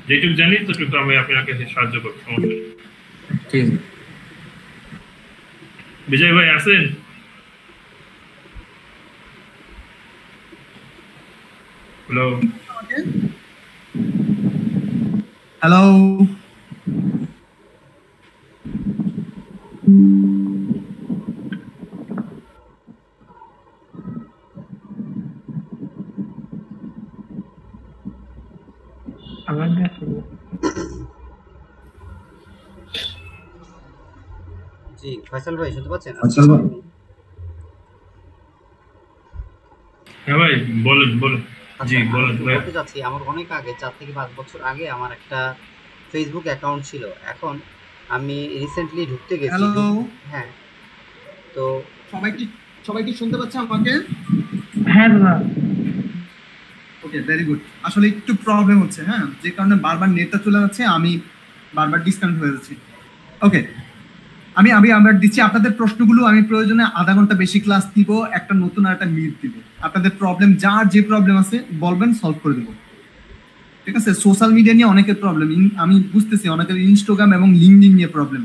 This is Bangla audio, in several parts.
যেটুকু জানি ততটুকু আমি আপনাকে সাহায্য করব, সমস্যা নেই। ঠিক আছে। বিজয় ভাই আছেন? হ্যালো হ্যালো, জি ফয়সাল ভাই শুনতে পাচ্ছেন? ফয়সাল ভাই। হ্যাঁ ভাই বলেন বলেন। জি আচ্ছা, বলেন আমি ভাই। বলতে চাচ্ছি আমার অনেক আগে 4 থেকে 5 বছর আগে আমার একটা ফেসবুক অ্যাকাউন্ট ছিল। এখন আমি রিসেন্টলি ঢুকতে গেছি। হ্যালো, হ্যাঁ, তো সবাই কি শুনতে পাচ্ছে আমাকে? হ্যাঁ দাদা। ওকে, ভেরি গুড। আসলে একটু প্রবলেম হচ্ছে, হ্যাঁ, যে কারণে বারবার নেটটা চলে যাচ্ছে, আমি বারবার ডিসকানেক্ট হয়ে যাচ্ছি। ওকে, আমি আবার দিচ্ছি আপনাদের প্রশ্নগুলো। আমি প্রয়োজনে আধা ঘন্টা বেশি ক্লাস দিব, একটা নতুন আর একটা মিট দিব। আপনাদের প্রবলেম, যার যে প্রবলেম আছে বলবেন, সলভ করে দেবো। ঠিক আছে? সোশ্যাল মিডিয়া নিয়ে অনেকের প্রবলেম, আমি বুঝতেছি অনেকের ইনস্টাগ্রাম এবং লিঙ্কডিন নিয়ে প্রবলেম।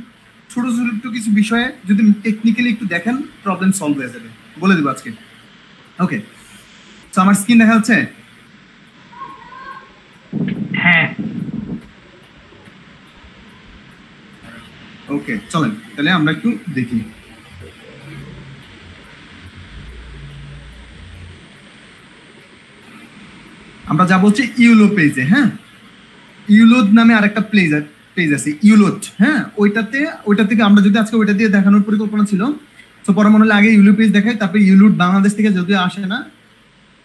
ছোট ছোট একটু কিছু বিষয়ে যদি টেকনিক্যালি একটু দেখেন, প্রবলেম সলভ হয়ে যাবে, বলে দেবো আজকে। ওকে, তো আমার স্ক্রিন দেখা যাচ্ছে? হ্যাঁ। ওকে, চলেন তাহলে আমরা একটু দেখি। আমরা যা বলছি ইউলো পেজে, হ্যাঁ, ইউলোড নামে আরেকটা পেজ আছে ইউলোড, হ্যাঁ, ওইটা থেকে আমরা যদি আজকে ওইটা দিয়ে দেখানোর পরিকল্পনা ছিল। তো পরে মনে হলে আগে ইউলো পেজ দেখাই, তারপরে ইউলোড বাংলাদেশ থেকে যদিও আসে না,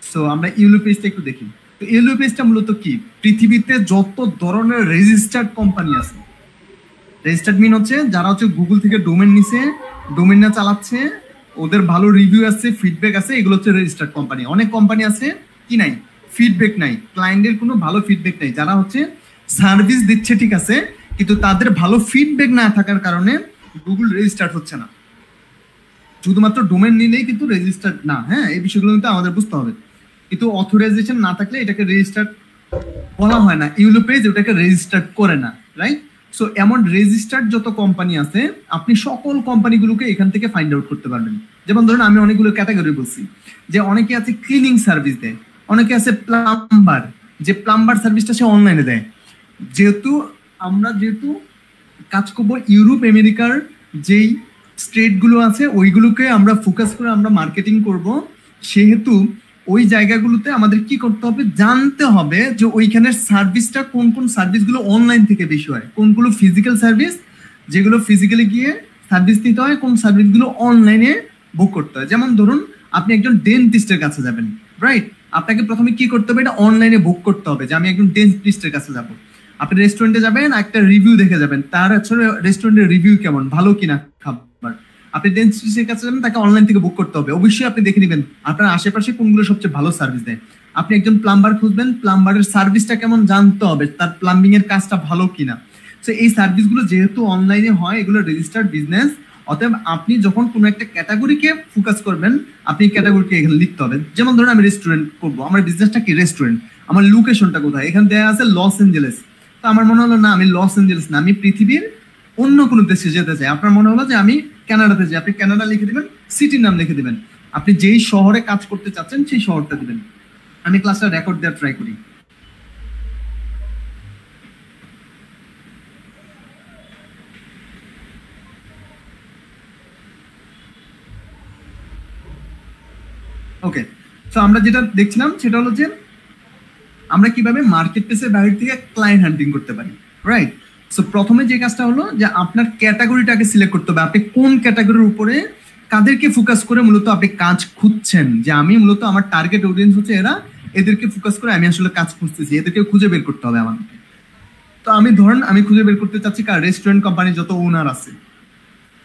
সো আমরা ইউলো পেজটা একটু দেখি। তো ইউলো পেজটা মূলত কি, পৃথিবীতে যত ধরনের রেজিস্টার্ড কোম্পানি আছে, রেজিস্টার্ড মিন হচ্ছে যারা হচ্ছে গুগল থেকে ডোমেন নিছে, ডোমেন না চালাচ্ছে, ওদের ভালো রিভিউ আছে, ফিডব্যাক আছে, এগুলো হচ্ছে রেজিস্টার্ড কোম্পানি। অনেক কোম্পানি আছে কি নাই, ফিডব্যাক নাই, ক্লায়েন্টের কোনো ভালো ফিডব্যাক নাই, যারা হচ্ছে সার্ভিস দিচ্ছে ঠিক আছে, কিন্তু তাদের ভালো ফিডব্যাক না থাকার কারণে গুগল রেজিস্টার্ড হচ্ছে না। শুধুমাত্র ডোমেন নিলেই কিন্তু রেজিস্টার্ড না, হ্যাঁ, এই বিষয়গুলো কিন্তু আমাদের বুঝতে হবে। কিন্তু অথরাইজেশন না থাকলে এটাকে রেজিস্টার্ড বলা হয় না, ইউলো পেজ ওটাকে রেজিস্টার্ড করে না, রাইট? সো এমন রেজিস্টার্ড যত কোম্পানি আছে, আপনি সকল কোম্পানিগুলোকে এখান থেকে ফাইন্ড আউট করতে পারবেন। যেমন ধরুন আমি অনেকগুলো ক্যাটাগরি বলছি, যে অনেকে আছে ক্লিনিং সার্ভিস দেয়, অনেকে আছে প্লাম্বার, যে প্লাম্বার সার্ভিসটা সে অনলাইনে দেয়। যেহেতু কাজ করবো ইউরোপ আমেরিকার যেই স্টেটগুলো আছে ওইগুলোকে আমরা ফোকাস করে আমরা মার্কেটিং করব, সেহেতু ওই জায়গাগুলোতে আমাদের কি করতে হবে, জানতে হবে যে ওইখানের সার্ভিসটা কোন কোন সার্ভিসগুলো অনলাইন থেকে বেশি হয়, কোনগুলো ফিজিক্যাল সার্ভিস যেগুলো ফিজিক্যালি গিয়ে সার্ভিস নিতে হয়, কোন সার্ভিসগুলো অনলাইনে বুক করতে হয়। যেমন ধরুন আপনি একজন ডেন্টিস্টের কাছে যাবেন, রাইট? আপনাকে প্রথমে কি করতে হবে, এটা অনলাইনে বুক করতে হবে যে আমি একজন ডেন্টিস্টের কাছে যাব। আপনি রেস্টুরেন্টে যাবেন, একটা রিভিউ দেখে যাবেন, তার আসলে রেস্টুরেন্টের রিভিউ কেমন, ভালো কিনা খাবার। আপনি ডেন্টিস্টের কাছে যাবেন, তাকে অনলাইন থেকে বুক করতে হবে। অবশ্যই আপনি দেখে নেবেন আপনার আশেপাশে কোনগুলো সবচেয়ে ভালো সার্ভিস দেয়। আপনি একজন প্লাম্বার খুঁজবেন, প্লাম্বারের সার্ভিসটা কেমন জানতে হবে, তার প্লাম্বিং এর কাজটা ভালো কিনা। তো এই সার্ভিসগুলো যেহেতু অনলাইনে হয়, এগুলো রেজিস্টার্ড বিজনেস, অতএব আপনি যখন কোনো একটা ক্যাটাগরিকে ফোকাস করবেন, আপনি ক্যাটাগরিকে এখানে লিখতে হবে। যেমন ধরুন আমি রেস্টুরেন্ট করবো, আমার বিজনেসটা কি রেস্টুরেন্ট, আমার লোকেশনটা কোথায়, এখানে দেওয়া আছে লস এঞ্জেলেস। তো আমার মনে হলো না আমি লস এঞ্জেলেস না, আমি পৃথিবীর অন্য কোনো দেশে যেতে চাই। আপনার মনে হলো যে আমি কানাডাতে যাই, আপনি কানাডা লিখে দিবেন, সিটির নাম লিখে দিবেন, আপনি যেই শহরে কাজ করতে চাচ্ছেন সেই শহরটা দিবেন। আমি ক্লাসটা রেকর্ড দেওয়ার ট্রাই করি। ওকে, তো আমরা যেটা দেখছিলাম সেটা হলো যে আমরা কিভাবে মার্কেট প্লেসের বাইরে থেকে ক্লায়েন্ট হান্টিং করতে পারি, রাইট? সো প্রথমে যে কাজটা হলো যে আপনার ক্যাটাগরিটাকে সিলেক্ট করতে হবে, আপনি কোন ক্যাটাগরির উপরে কাদেরকে ফোকাস করে মূলত আপনি কাজ খুঁজছেন, যে আমি মূলত আমার টার্গেট অডিয়েন্স হচ্ছে এরা, এদেরকে ফোকাস করে আমি আসলে কাজ খুঁজতেছি, এদেরকে খুঁজে বের করতে হবে আমাকে। তো আমি ধরেন আমি খুঁজে বের করতে চাচ্ছি কার, রেস্টুরেন্ট কোম্পানি যত ওনার আছে,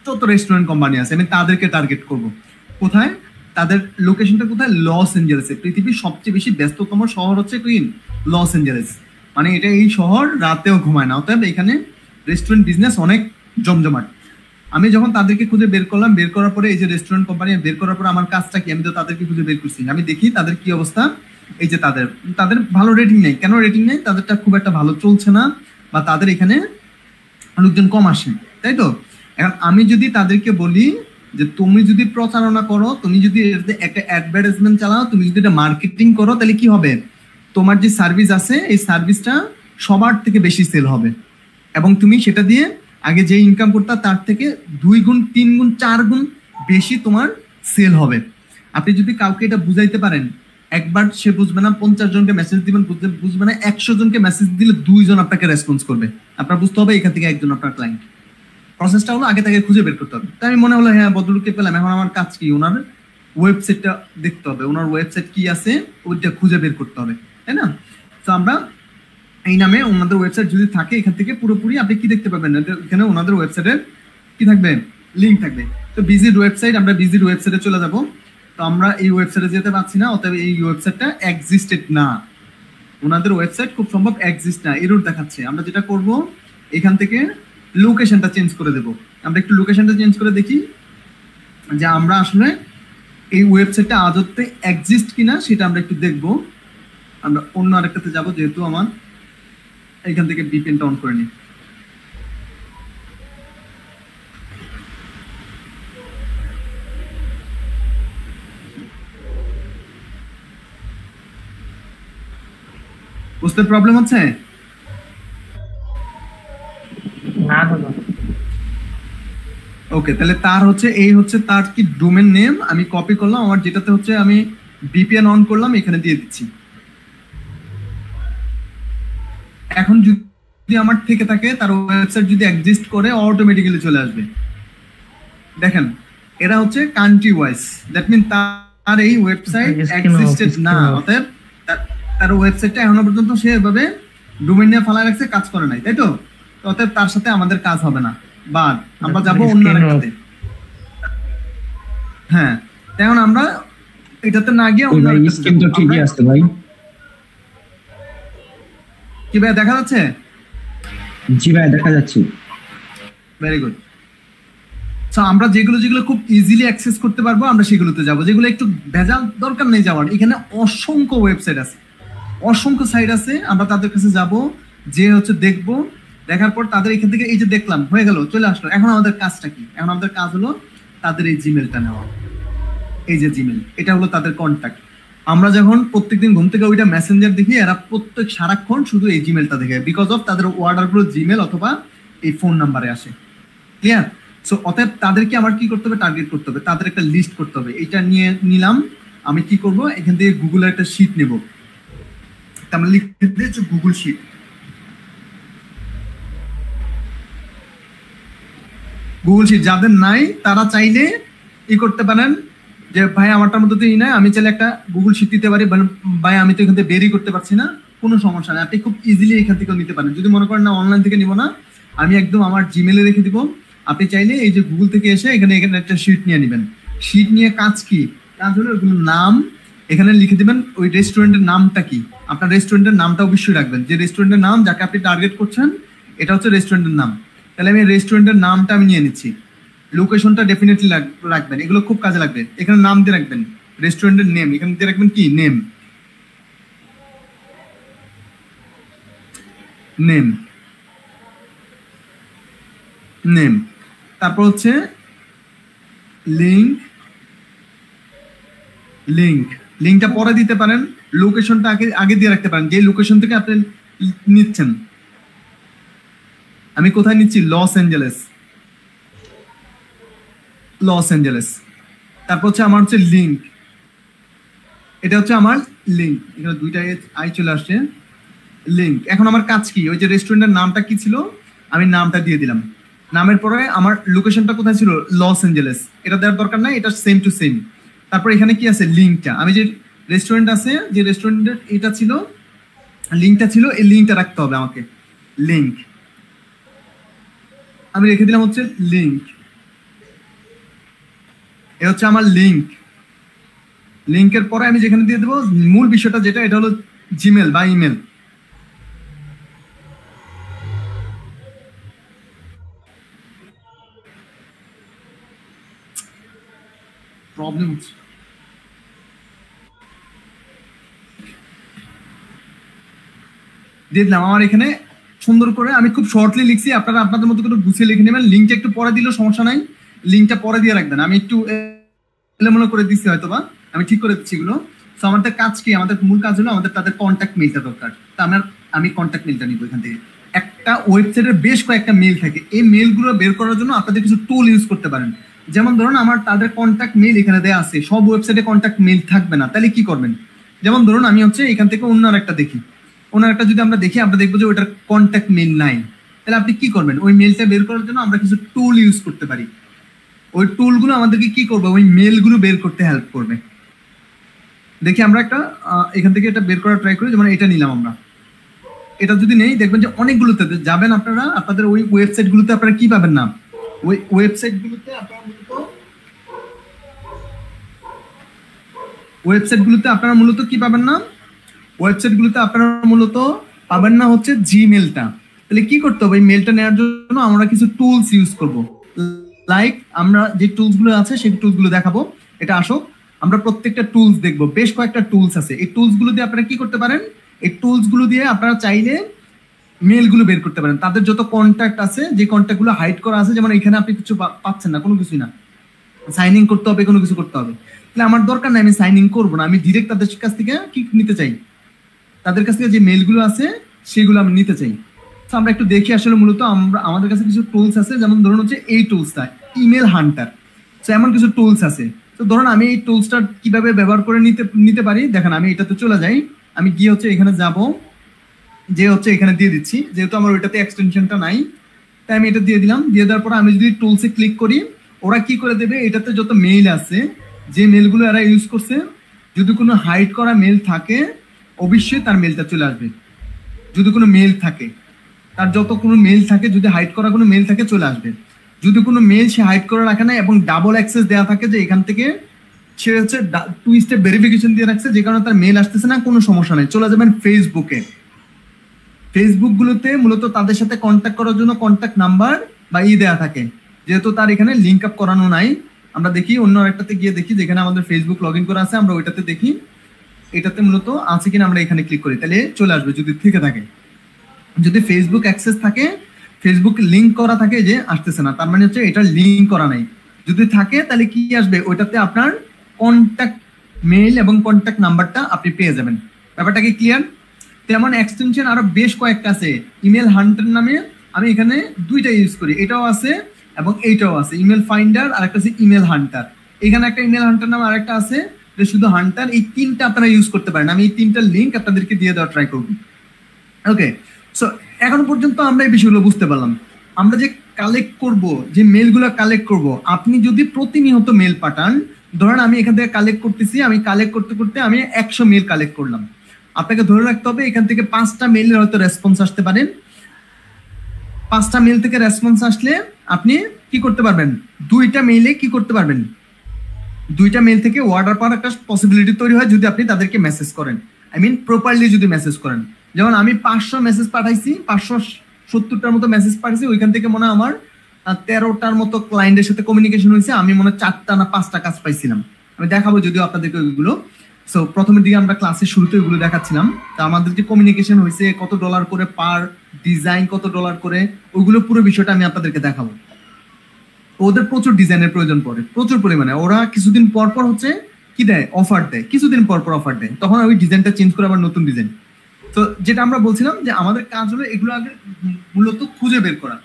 যত রেস্টুরেন্ট কোম্পানি আছে, আমি তাদেরকে টার্গেট করব। কোথায় তাদের লোকেশনটা, কোথায়, লস এঞ্জেলেসে। পৃথিবীর সবচেয়ে বেশি ব্যস্ততম শহর হচ্ছে কুইন লস এঞ্জেলেস, মানে এটা এই শহর রাতেও ঘুমায় না, অতএব এখানে রেস্টুরেন্ট বিজনেস অনেক জমজমাট। আমি যখন তাদেরকে খুঁজে বের করলাম, বের করার পরে এই যে রেস্টুরেন্ট কোম্পানি বের করার পরে আমার কাজটা কি, আমি তো তাদেরকে খুঁজে বের করছি, আমি দেখি তাদের কি অবস্থা, এই যে তাদের তাদের ভালো রেটিং নেই, কেন রেটিং নেই? তাদেরটা খুব একটা ভালো চলছে না, বা তাদের এখানে লোকজন কম আসে, তাই তো? এখন আমি যদি তাদেরকে বলি যে তুমি যদি প্রচারণা করো, তুমি যদি একটা অ্যাডভার্টাইজমেন্ট চালাও, তুমি যদি এটা মার্কেটিং করো, তাহলে কি হবে? তোমার যে সার্ভিস আছে এই সার্ভিসটা সবার থেকে বেশি সেল হবে, এবং তুমি সেটা দিয়ে আগে যে ইনকাম করতে তার থেকে 2 গুণ 3 গুণ 4 গুণ বেশি তোমার সেল হবে। আপনি যদি কাউকে এটা বুঝাইতে পারেন, একবার সে বুঝবে না, 50 জনকে মেসেজ দিবেন বুঝবে না, 100 জনকে মেসেজ দিলে 2 জন আপনাকে রেসপন্স করবে, আপনার বুঝতে হবে এখান থেকে একজন আপনার ক্লায়েন্ট। প্রসেসটা হলো আগে থেকে খুঁজে বের করতে হবে। তাই আমি মনে হলো হ্যাঁ ভদ্রলোককে পেলাম, এখন আমার কাজ কি? ওনার ওয়েবসাইটটা দেখতে হবে, ওনার ওয়েবসাইট কি আছে ওইটা খুঁজে বের করতে হবে, তাই না? তো আমরা এই নামে ওনাদের ওয়েবসাইট যদি থাকে, এখান থেকে পুরোপুরি আপনি কি দেখতে পাবেন, এখানে ওনাদের ওয়েবসাইটের কি থাকবে? লিঙ্ক থাকবে। তো ভিজিট ওয়েবসাইট, আমরা ভিজিট ওয়েবসাইটে চলে যাব। তো আমরা এই ওয়েবসাইটে যেতে পারছি না, অতএব এই ওয়েবসাইটটা এক্সিস্টেড না, ওনাদের ওয়েবসাইট খুব সম্ভব এক্সিস্ট না, এরর দেখাচ্ছে। আমরা যেটা করব, এখান থেকে লোকেশনটা চেঞ্জ করে দেব। আমরা একটু লোকেশনটা চেঞ্জ করে দেখি যে আমরা আসলে এই ওয়েবসাইটটা আদতে এক্সিস্ট কিনা, সেটা আমরা একটু দেখব। আমরা অন্য আরেকটাতে যাব, যেহেতু আমার এখান থেকে ভিপিএনটা অন করে নিই। বুঝতে প্রবলেম হচ্ছে? না দাদা। ওকে, তাহলে তার হচ্ছে এই হচ্ছে তার কি ডোমেন নেম, আমি কপি করলাম, আমার যেটাতে হচ্ছে আমি ভিপিএন অন করলাম, এখানে দিয়ে দিচ্ছি। এখন যদি আমার থেকে থাকে, তার ওয়েবসাইট যদি এক্সিস্ট করে, অটোমেটিক্যালি চলে আসবে। দেখেন, এরা হচ্ছে কান্ট্রি ওয়াইজ, দ্যাট মিন তার এই ওয়েবসাইট এক্সিস্টেড না, অতএব তার ওয়েবসাইটটা এখনো পর্যন্ত সে এভাবে ডোমেন নিয়ে ফালা রাখছে, কাজ করে নাই, তাই তো? অতএব তার সাথে আমাদের কাজ হবে না, বা আমরা যাবো অন্য আরেকটাতে। হ্যাঁ, এখন আমরা এটাতে না গিয়ে অন্য ঠিকই আছে ভাই। কি ভাই দেখা যাচ্ছে? জি ভাই দেখা যাচ্ছে। Very good. সো আমরা যেগুলো যেগুলো খুব ইজিলি অ্যাক্সেস করতে পারবো, আমরা সেগুলোতে যাব। যেগুলো একটু ভেজাল দরকার নেই যাওয়ার, এখানে অসংখ্য ওয়েবসাইট আছে, অসংখ্য সাইট আছে, আমরা তাদের কাছে যাব, যে হচ্ছে দেখবো, দেখার পর তাদের এখান থেকে এই যে দেখলাম হয়ে গেল, চলে আসলো। এখন আমাদের কাজটা কি? এখন আমাদের কাজ হলো তাদের এই জিমেলটা নেওয়া। এই যে জিমেল, এটা হলো তাদের কন্ট্যাক্ট। আমরা যখন প্রত্যেকদিন ঘুম থেকে ওইটা মেসেঞ্জার দেখি, এরা প্রত্যেক সারাক্ষণ শুধু এই জিমেলটা দেখে, বিকজ অফ তাদের অর্ডারগুলো জিমেল অথবা এই ফোন নাম্বারে আসে। ক্লিয়ার? সো অতএব তাদেরকে আমার কি করতে হবে? টার্গেট করতে হবে, তাদের একটা লিস্ট করতে হবে। এটা নিয়ে নিলাম, আমি কি করব, এখান থেকে গুগলের একটা শিট নেব, আমরা লিখে দিয়েছি গুগল শিট। গুগল শিট যাদের নাই, তারা চাইলে ই করতে পারেন যে ভাই আমারটার মধ্যে তো ই নাই, আমি চাইলে একটা গুগল শিট দিতে পারি, ভাই আমি তো এখান থেকে বেরই করতে পারছি না, কোনো সমস্যা নেই, আপনি খুব ইজিলি এখান থেকে নিতে পারেন। যদি মনে করেন না অনলাইন থেকে নিব না, আমি একদম আমার জিমেলে রেখে দিব, আপনি চাইলে এই যে গুগল থেকে এসে এখানে একটা শিট নিয়ে নেবেন। শিট নিয়ে কাজ কি? কাজ হলো ওগুলোর নাম এখানে লিখে দিবেন, ওই রেস্টুরেন্টের নামটা কি, আপনার রেস্টুরেন্টের নামটা অবশ্যই রাখবেন, যে রেস্টুরেন্টের নাম যাকে আপনি টার্গেট করছেন এটা হচ্ছে রেস্টুরেন্টের নাম। তাহলে আমি রেস্টুরেন্টের নামটা আমি নিয়ে নিচ্ছি, লোকেশনটা ডেফিনেটলি রাখবেন, এগুলো খুব কাজে লাগবে। এখানে নাম দিয়ে রাখবেন রেস্টুরেন্টের নেম, এখানে দিয়ে রাখবেন কি নেম, নেম নেম তারপর হচ্ছে লিঙ্ক, লিঙ্কটা পরে দিতে পারেন, লোকেশনটা আগে আগে দিয়ে রাখতে পারেন, যে লোকেশন থেকে আপনি নিচ্ছেন। আমি কোথায় নিচ্ছি? Los Angeles. তারপর হচ্ছে আমার হচ্ছে লিঙ্ক, এটা হচ্ছে আমার লিঙ্ক, এখানে দুইটা আই চলে আসছে, লিঙ্ক। এখন আমার কাজ কি? ওই যে রেস্টুরেন্টের নামটা কি ছিল, আমি নামটা দিয়ে দিলাম, নামের পরে আমার লোকেশনটা কোথায় ছিল? লস অ্যাঞ্জেলেস, এটা দেওয়ার দরকার নাই, এটা সেম টু সেম। তারপর এখানে কি আছে? লিঙ্কটা, আমি যে রেস্টুরেন্ট আছে, যে রেস্টুরেন্টের এটা ছিল, লিঙ্কটা ছিল, এই লিঙ্কটা রাখতে হবে আমাকে। লিঙ্ক আমি রেখে দিলাম হচ্ছে লিঙ্ক, এ হচ্ছে আমার লিঙ্ক। লিঙ্কের পরে আমি যেখানে দিয়ে দেবো মূল বিষয়টা, যেটা এটা হলো জিমেল বা ইমেল। প্রবলেম হচ্ছে, দিয়ে দিলাম। আমার এখানে সুন্দর করে আমি খুব শর্টলি লিখছি, আপনারা আপনাদের মতো করে গুছিয়ে লিখে নেবেন। লিঙ্কটা একটু পরে দিলেও সমস্যা নাই, লিঙ্কটা পরে দিয়ে রাখবেন। আমি একটু এলোমেলো করে দিচ্ছি হয়তো, বা আমি ঠিক করে দিচ্ছি এগুলো। তো আমাদের কাজ কি, আমাদের মূল কাজ হলো আমাদের তাদের কন্ট্যাক্ট মেইলটা দরকার। তো আমি কন্ট্যাক্ট মেইলটা নিব এখান থেকে। একটা ওয়েবসাইটের বেশ কয়েকটা মেইল থাকে, এই মেইলগুলো বের করার জন্য আপনাদের কিছু টুল ইউজ করতে পারেন। যেমন ধরুন আমার তাদের কন্ট্যাক্ট মেইল এখানে দেওয়া আছে, সব ওয়েবসাইটে কন্ট্যাক্ট মেইল থাকবে না, তাহলে কি করবেন? যেমন ধরুন আমি হচ্ছে এখান থেকে অন্য একটা দেখি, ওনার একটা যদি আমরা দেখি, আমরা দেখবো যে ওইটার কন্ট্যাক্ট মেইল নাই, তাহলে আপনি কি করবেন? ওই মেইলটা বের করার জন্য আমরা কিছু টুল ইউজ করতে পারি। ওই টুলগুলো আমাদেরকে কি করবে, ওই মেইলগুলো বের করতে হেল্প করবে। দেখি আমরা একটা এখান থেকে এটা বের করা ট্রাই করি। যেমন এটা নিলাম আমরা, এটা যদি নেই দেখবেন যে অনেকগুলোতে যাবেন আপনারা, আপনাদের ওই ওয়েবসাইটগুলোতে আপনারা কি পাবেন না, ওই ওয়েবসাইটগুলোতে আপনারা মূলত কি পাবেন না, ওয়েবসাইটগুলোতে আপনারা মূলত পাবেন না হচ্ছে জিমেলটা। তাহলে কি করতে হবে, এই মেলটা নেওয়ার জন্য আমরা কিছু টুলস ইউজ করব। লাইক আমরা যে টুলসগুলো আছে সেই টুলসগুলো দেখাবো। এটা আসো আমরা প্রত্যেকটা টুলস দেখবো, বেশ কয়েকটা টুলস আছে। এই টুলসগুলো দিয়ে আপনারা কি করতে পারেন, এই টুলসগুলো দিয়ে আপনারা চাইলে মেলগুলো বের করতে পারেন। তাদের যত কন্ট্যাক্ট আছে, যে কন্ট্যাক্টগুলো হাইড করা আছে, যেমন এখানে আপনি কিছু পাচ্ছেন না, কোনো কিছুই না, সাইন ইন করতে হবে, কোনো কিছু করতে হবে। তাহলে আমার দরকার নাই, আমি সাইন ইন করবো না, আমি ডিরেক্ট তাদের কাছ থেকে কি নিতে চাই, তাদের কাছ থেকে যে মেলগুলো আছে সেগুলো আমি নিতে চাই। তো আমরা একটু দেখি আসলে মূলত আমাদের কাছে কিছু টুলস আছে। যেমন ধরুন হচ্ছে এই টুলসটা ইমেল হান্টার, তো এমন কিছু টুলস আছে। তো ধরুন আমি এই টুলসটা কিভাবে ব্যবহার করে নিতে পারি, দেখেন আমি এটাতে চলে যাই, আমি গিয়ে হচ্ছে এখানে যাব, যে হচ্ছে এখানে দিয়ে দিচ্ছি, যেহেতু আমার ওইটাতে এক্সটেনশনটা নাই তাই আমি এটা দিয়ে দিলাম। দিয়ে দেওয়ার পর আমি যদি টুলসে ক্লিক করি, ওরা কি করে দেবে, এটাতে যত মেইল আছে, যে মেলগুলো এরা ইউজ করছে, যদি কোনো হাইড করা মেল থাকে অবশ্যই তার মেলটা চলে আসবে। যদি কোনো মেল থাকে, তার যত কোনো মেল থাকে, যদি হাইড করা কোনো মেল থাকে চলে আসবে। যদি কোনো মেল সে হাইড করে রাখে না এবং ডাবল অ্যাক্সেস দেওয়া থাকে, যে এখান থেকে সে হচ্ছে 2 স্টেপ ভেরিফিকেশন দিয়ে রাখছে, যে কারণে তার মেল আসতেছে না, কোনো সমস্যা নেই, চলে যাবেন ফেসবুকে। ফেসবুকগুলোতে মূলত তাদের সাথে কন্ট্যাক্ট করার জন্য কন্ট্যাক্ট নাম্বার বা দেওয়া থাকে, যেহেতু তার এখানে লিঙ্ক আপ করানো নাই। আমরা দেখি অন্য একটাতে গিয়ে দেখি, যেখানে আমাদের ফেসবুক লগ ইন করা আছে, আমরা ওইটাতে দেখি এটাতে মূলত আছে কিনা, আমরা এখানে ক্লিক করি, তাহলে চলে আসবে যদি থেকে থাকে। যদি ফেসবুক অ্যাক্সেস থাকে, ফেসবুক লিঙ্ক করা থাকে, যে আসতেছে না, তার মানে হচ্ছে এটা লিঙ্ক করা নাই। যদি থাকে তাহলে কি আসবে, ওইটাতে আপনার কন্ট্যাক্ট মেইল এবং কন্ট্যাক্ট নাম্বারটা আপনি পেয়ে যাবেন। ব্যাপারটা কি ক্লিয়ার? তেমন এক্সটেনশন আরো বেশ কয়েকটা আছে। ইমেল হান্টার নামে আমি এখানে 2টা ইউজ করি, এটাও আছে এবং এইটাও আছে, ইমেল ফাইন্ডার আর একটা আছে ইমেল হান্টার। এখানে একটা ইমেল হান্টার নামে আরেকটা আছে, শুধু হান্টার। এই 3টা আপনারা ইউজ করতে পারেন। আমি এই 3টার লিঙ্ক আপনাদেরকে দিয়ে দেওয়ার ট্রাই করব। ওকে, সো এখন পর্যন্ত আমরা এই বিষয়গুলো বুঝতে পারলাম। আমরা যে কালেক্ট করব, যে মেলগুলো কালেক্ট করব, আপনি যদি প্রতিনিয়ত মেল পাঠান, ধরেন আমি এখান থেকে কালেক্ট করতেছি, আমি কালেক্ট করতে করতে আমি 100 মেল কালেক্ট করলাম, আপনাকে ধরে রাখতে হবে এখান থেকে 5টা মেলের হয়তো রেসপন্স আসতে পারে। 5টা মেল থেকে রেসপন্স আসলে আপনি কি করতে পারবেন, 2টা মেইলে কি করতে পারবেন, 2টা মেল থেকে অর্ডার পাওয়ার একটা পসিবিলিটি তৈরি হয় যদি আপনি তাদেরকে মেসেজ করেন, আই মিন প্রপারলি যদি মেসেজ করেন। যেমন আমি 500 মেসেজ পাঠাইছি, 570টার মতো মেসেজ পাঠাইছি, ওইখান থেকে মনে হয় আমার 13টার মতো ক্লায়েন্টের সাথে কমিউনিকেশন হয়েছে, আমি মনে হয় 4টা না 5টা কাজ পাইছিলাম। আমি দেখাবো যদিও আপনাদেরকে ওইগুলো। সো প্রথমের দিকে আমরা ক্লাসের শুরুতে ওইগুলো দেখাচ্ছিলাম। তো আমাদের যে কমিউনিকেশন হয়েছে, কত ডলার করে পার ডিজাইন, কত ডলার করে, ওইগুলো পুরো বিষয়টা আমি আপনাদেরকে দেখাবো। ওদের প্রচুর ডিজাইনের প্রয়োজন পড়ে, প্রচুর পরিমাণে। ওরা কিছুদিন পর পর হচ্ছে কি দেয়, অফার দেয়, কিছুদিন পর পর অফার দেয়, তখন ওই ডিজাইনটা চেঞ্জ করে আবার নতুন ডিজাইন। তো যেটা আমরা বলছিলাম যে আমাদের কাজ হলো এগুলো আগে মূলত খুঁজে বের করা।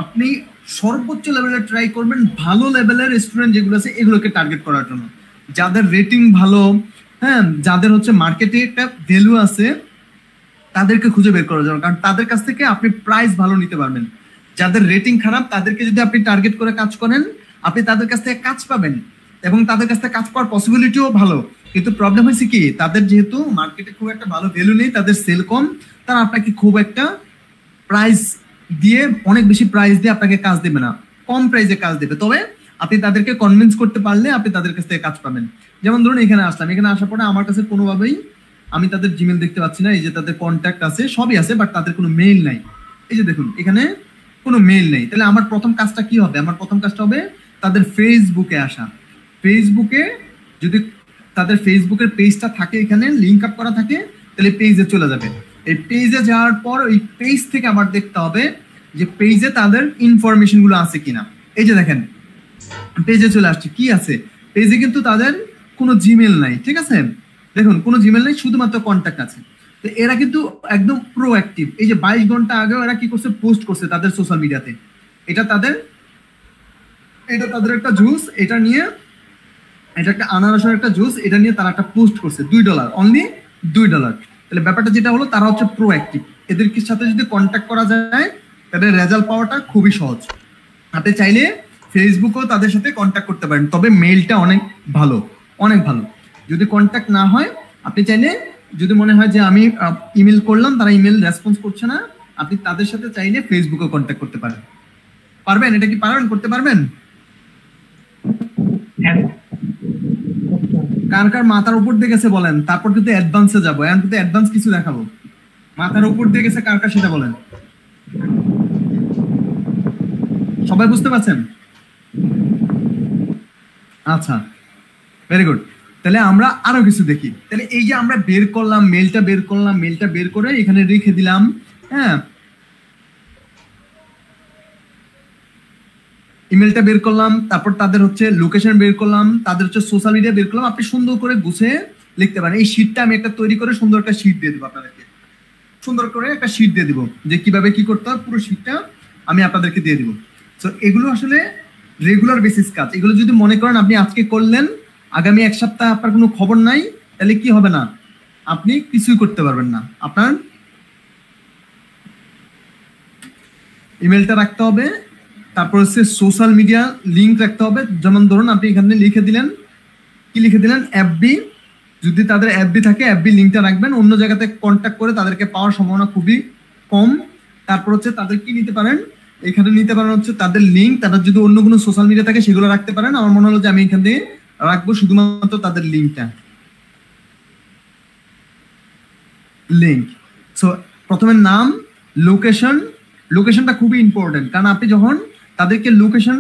আপনি সর্বোচ্চ লেভেলে ট্রাই করবেন, ভালো লেভেলের রেস্টুরেন্ট যেগুলো আছে এগুলোকে টার্গেট করার জন্য, যাদের রেটিং ভালো, হ্যাঁ, যাদের হচ্ছে মার্কেটে একটা ভ্যালু আছে, তাদেরকে খুঁজে বের করার জন্য। কারণ তাদের কাছ থেকে আপনি প্রাইস ভালো নিতে পারবেন। যাদের রেটিং খারাপ তাদেরকে যদি আপনি টার্গেট করে কাজ করেন, আপনি তাদের কাছ থেকে কাজ পাবেন এবং তাদের কাছ থেকে কাজ পাওয়ার পসিবিলিটিও ভালো। কিন্তু প্রবলেম হয়েছে কি, তাদের যেহেতু মার্কেটে খুব একটা ভালো ভ্যালু নেই, তাদের সেল কম, তারা আপনাকে খুব একটা প্রাইস দিয়ে, অনেক বেশি প্রাইস দিয়ে আপনাকে কাজ দেবে না, কম প্রাইসে কাজ দেবে। তবে আপনি তাদেরকে কনভিন্স করতে পারলে আপনি তাদের কাছ থেকে কাজ পাবেন। যেমন ধরুন এখানে আসলাম, এখানে আসার পরে আমার কাছে কোনোভাবেই আমি তাদের জিমেল দেখতে পাচ্ছি না। এই যে তাদের কন্ট্যাক্ট আছে, সবই আছে, বাট তাদের কোনো মেইল নাই। এই যে দেখুন এখানে কোনো মেইল নেই। তাহলে আমার প্রথম কাজটা কি হবে, আমার প্রথম কাজটা হবে তাদের ফেসবুকে আসা। ফেসবুকে যদি তাদের ফেসবুকের পেজটা থাকে, এখানে লিঙ্ক আপ করা থাকে, তাহলে পেজে চলে যাবে। এই পেজে যাওয়ার পর ওই পেজ থেকে আবার দেখতে হবে যে পেজে তাদের ইনফরমেশন গুলো আছে কিনা। এই যে দেখেন পেজে চলে আসছে, কি আছে পেজে, কিন্তু তাদের কোনো জিমেল নাই, ঠিক আছে, দেখুন কোনো জিমেল নাই, শুধুমাত্র কন্ট্যাক্ট আছে। তো এরা কিন্তু একদম প্রোঅ্যাক্টিভ। এই যে 22 ঘন্টা আগেও এরা কি করছে, পোস্ট করছে তাদের সোশ্যাল মিডিয়াতে। এটা তাদের একটা জুস, এটা নিয়ে, এটা একটা আনারসের একটা জুস, এটা নিয়ে তারা একটা পোস্ট করছে, $2, অনলি $2। তাহলে ব্যাপারটা যেটা হলো, তারা হচ্ছে প্রোঅ্যাক্টিভ। এদেরকে সাথে যদি কন্ট্যাক্ট করা যায় তাদের রেজাল্ট পাওয়াটা খুবই সহজ। আপনি চাইলে ফেসবুকেও তাদের সাথে কন্ট্যাক্ট করতে পারেন, তবে মেইলটা অনেক ভালো, অনেক ভালো। যদি কন্ট্যাক্ট না হয়, আপনি চাইলে, যদি মনে হয় যে আমি ইমেল করলাম তারা ইমেল রেসপন্স করছে না, আপনি তাদের সাথে চাইলে ফেসবুকে কন্ট্যাক্ট করতে পারেন। পারবেন? এটা কি পারবেন, করতে পারবেন? কার কার মাথার উপর দিয়ে গেছে বলেন, তারপর কিন্তু অ্যাডভান্সে যাবো। এখন কিন্তু অ্যাডভান্স কিছু দেখাবো। মাথার উপর দিয়ে গেছে কার কার সেটা বলেন। সবাই বুঝতে পারছেন? আচ্ছা, ভেরি গুড। তাহলে আমরা আরো কিছু দেখি। তাহলে এই যে আমরা বের করলাম, মেলটা বের করে এখানে রেখে দিলাম, হ্যাঁ, ইমেলটা বের করলাম, তারপর তাদের হচ্ছে লোকেশন বের করলাম, তাদের হচ্ছে সোশ্যাল মিডিয়া বের করলাম। আপনি সুন্দর করে গুছিয়ে লিখতে পারেন। এই শীটটা আমি একটা তৈরি করে সুন্দর একটা শীট দিয়ে দেবো আপনাদেরকে, সুন্দর করে একটা শীট দিয়ে দিব যে কিভাবে কি করতে হয়, পুরো শীটটা আমি আপনাদেরকে দিয়ে দিব। তো এগুলো আসলে রেগুলার বেসিস কাজ। এগুলো যদি মনে করেন আপনি আজকে করলেন, আগামী 1 সপ্তাহ আপনার কোনো খবর নাই, তাহলে কি হবে না, আপনি কিছুই করতে পারবেন না। আপনার ইমেলটা রাখতে হবে, তারপর হচ্ছে সোশ্যাল মিডিয়া লিঙ্ক রাখতে হবে। যেমন ধরুন আপনি এখানে লিখে দিলেন, কি লিখে দিলেন, এফবি। যদি তাদের এফবি থাকে, এফবি লিঙ্কটা রাখবেন। অন্য জায়গাতে কন্ট্যাক্ট করে তাদেরকে পাওয়ার সম্ভাবনা খুবই কম। তারপর হচ্ছে তাদের কি নিতে পারেন, এখানে নিতে পারেন হচ্ছে তাদের লিঙ্ক। তাদের যদি অন্য কোনো সোশ্যাল মিডিয়া থাকে সেগুলো রাখতে পারেন। আমার মনে হলো যে আমি এখান থেকে রাখবো শুধুমাত্র তাদের লিঙ্কটা, লিঙ্ক। সো প্রথমে নাম, লোকেশনটা খুবই ইম্পর্টেন্ট, কারণ আপনি যখন তাদেরকে লোকেশন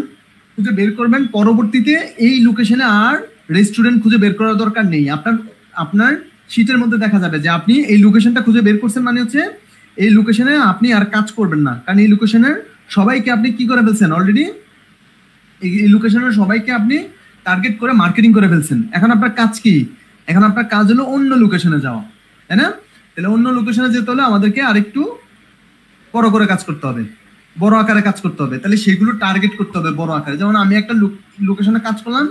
খুঁজে বের করবেন, পরবর্তীতে এই লোকেশনে আর রেস্টুরেন্ট খুঁজে বের করার দরকার নেই। আপনার শীটের মধ্যে দেখা যাবে যে আপনি এই লোকেশনটা খুঁজে বের করছেন, মানে হচ্ছে এই লোকেশনে আপনি আর কাজ করবেন না, কারণ এই লোকেশনের সবাইকে আপনি কি করে ফেলছেন অলরেডি, এই লোকেশনের সবাইকে আপনি টার্গেট করে মার্কেটিং করে ফেলছেন। এখন আপনার কাজ কি, এখন আপনার কাজ হলো অন্য লোকেশনে যাওয়া, তাই না? তাহলে অন্য লোকেশনে যেতে হলে আমাদেরকে আরেকটু বড় করে কাজ করতে হবে, বড় আকারে কাজ করতে হবে। তাহলে সেগুলো টার্গেট করতে হবে বড় আকারে। যেমন আমি একটা লোকেশনে কাজ করলাম,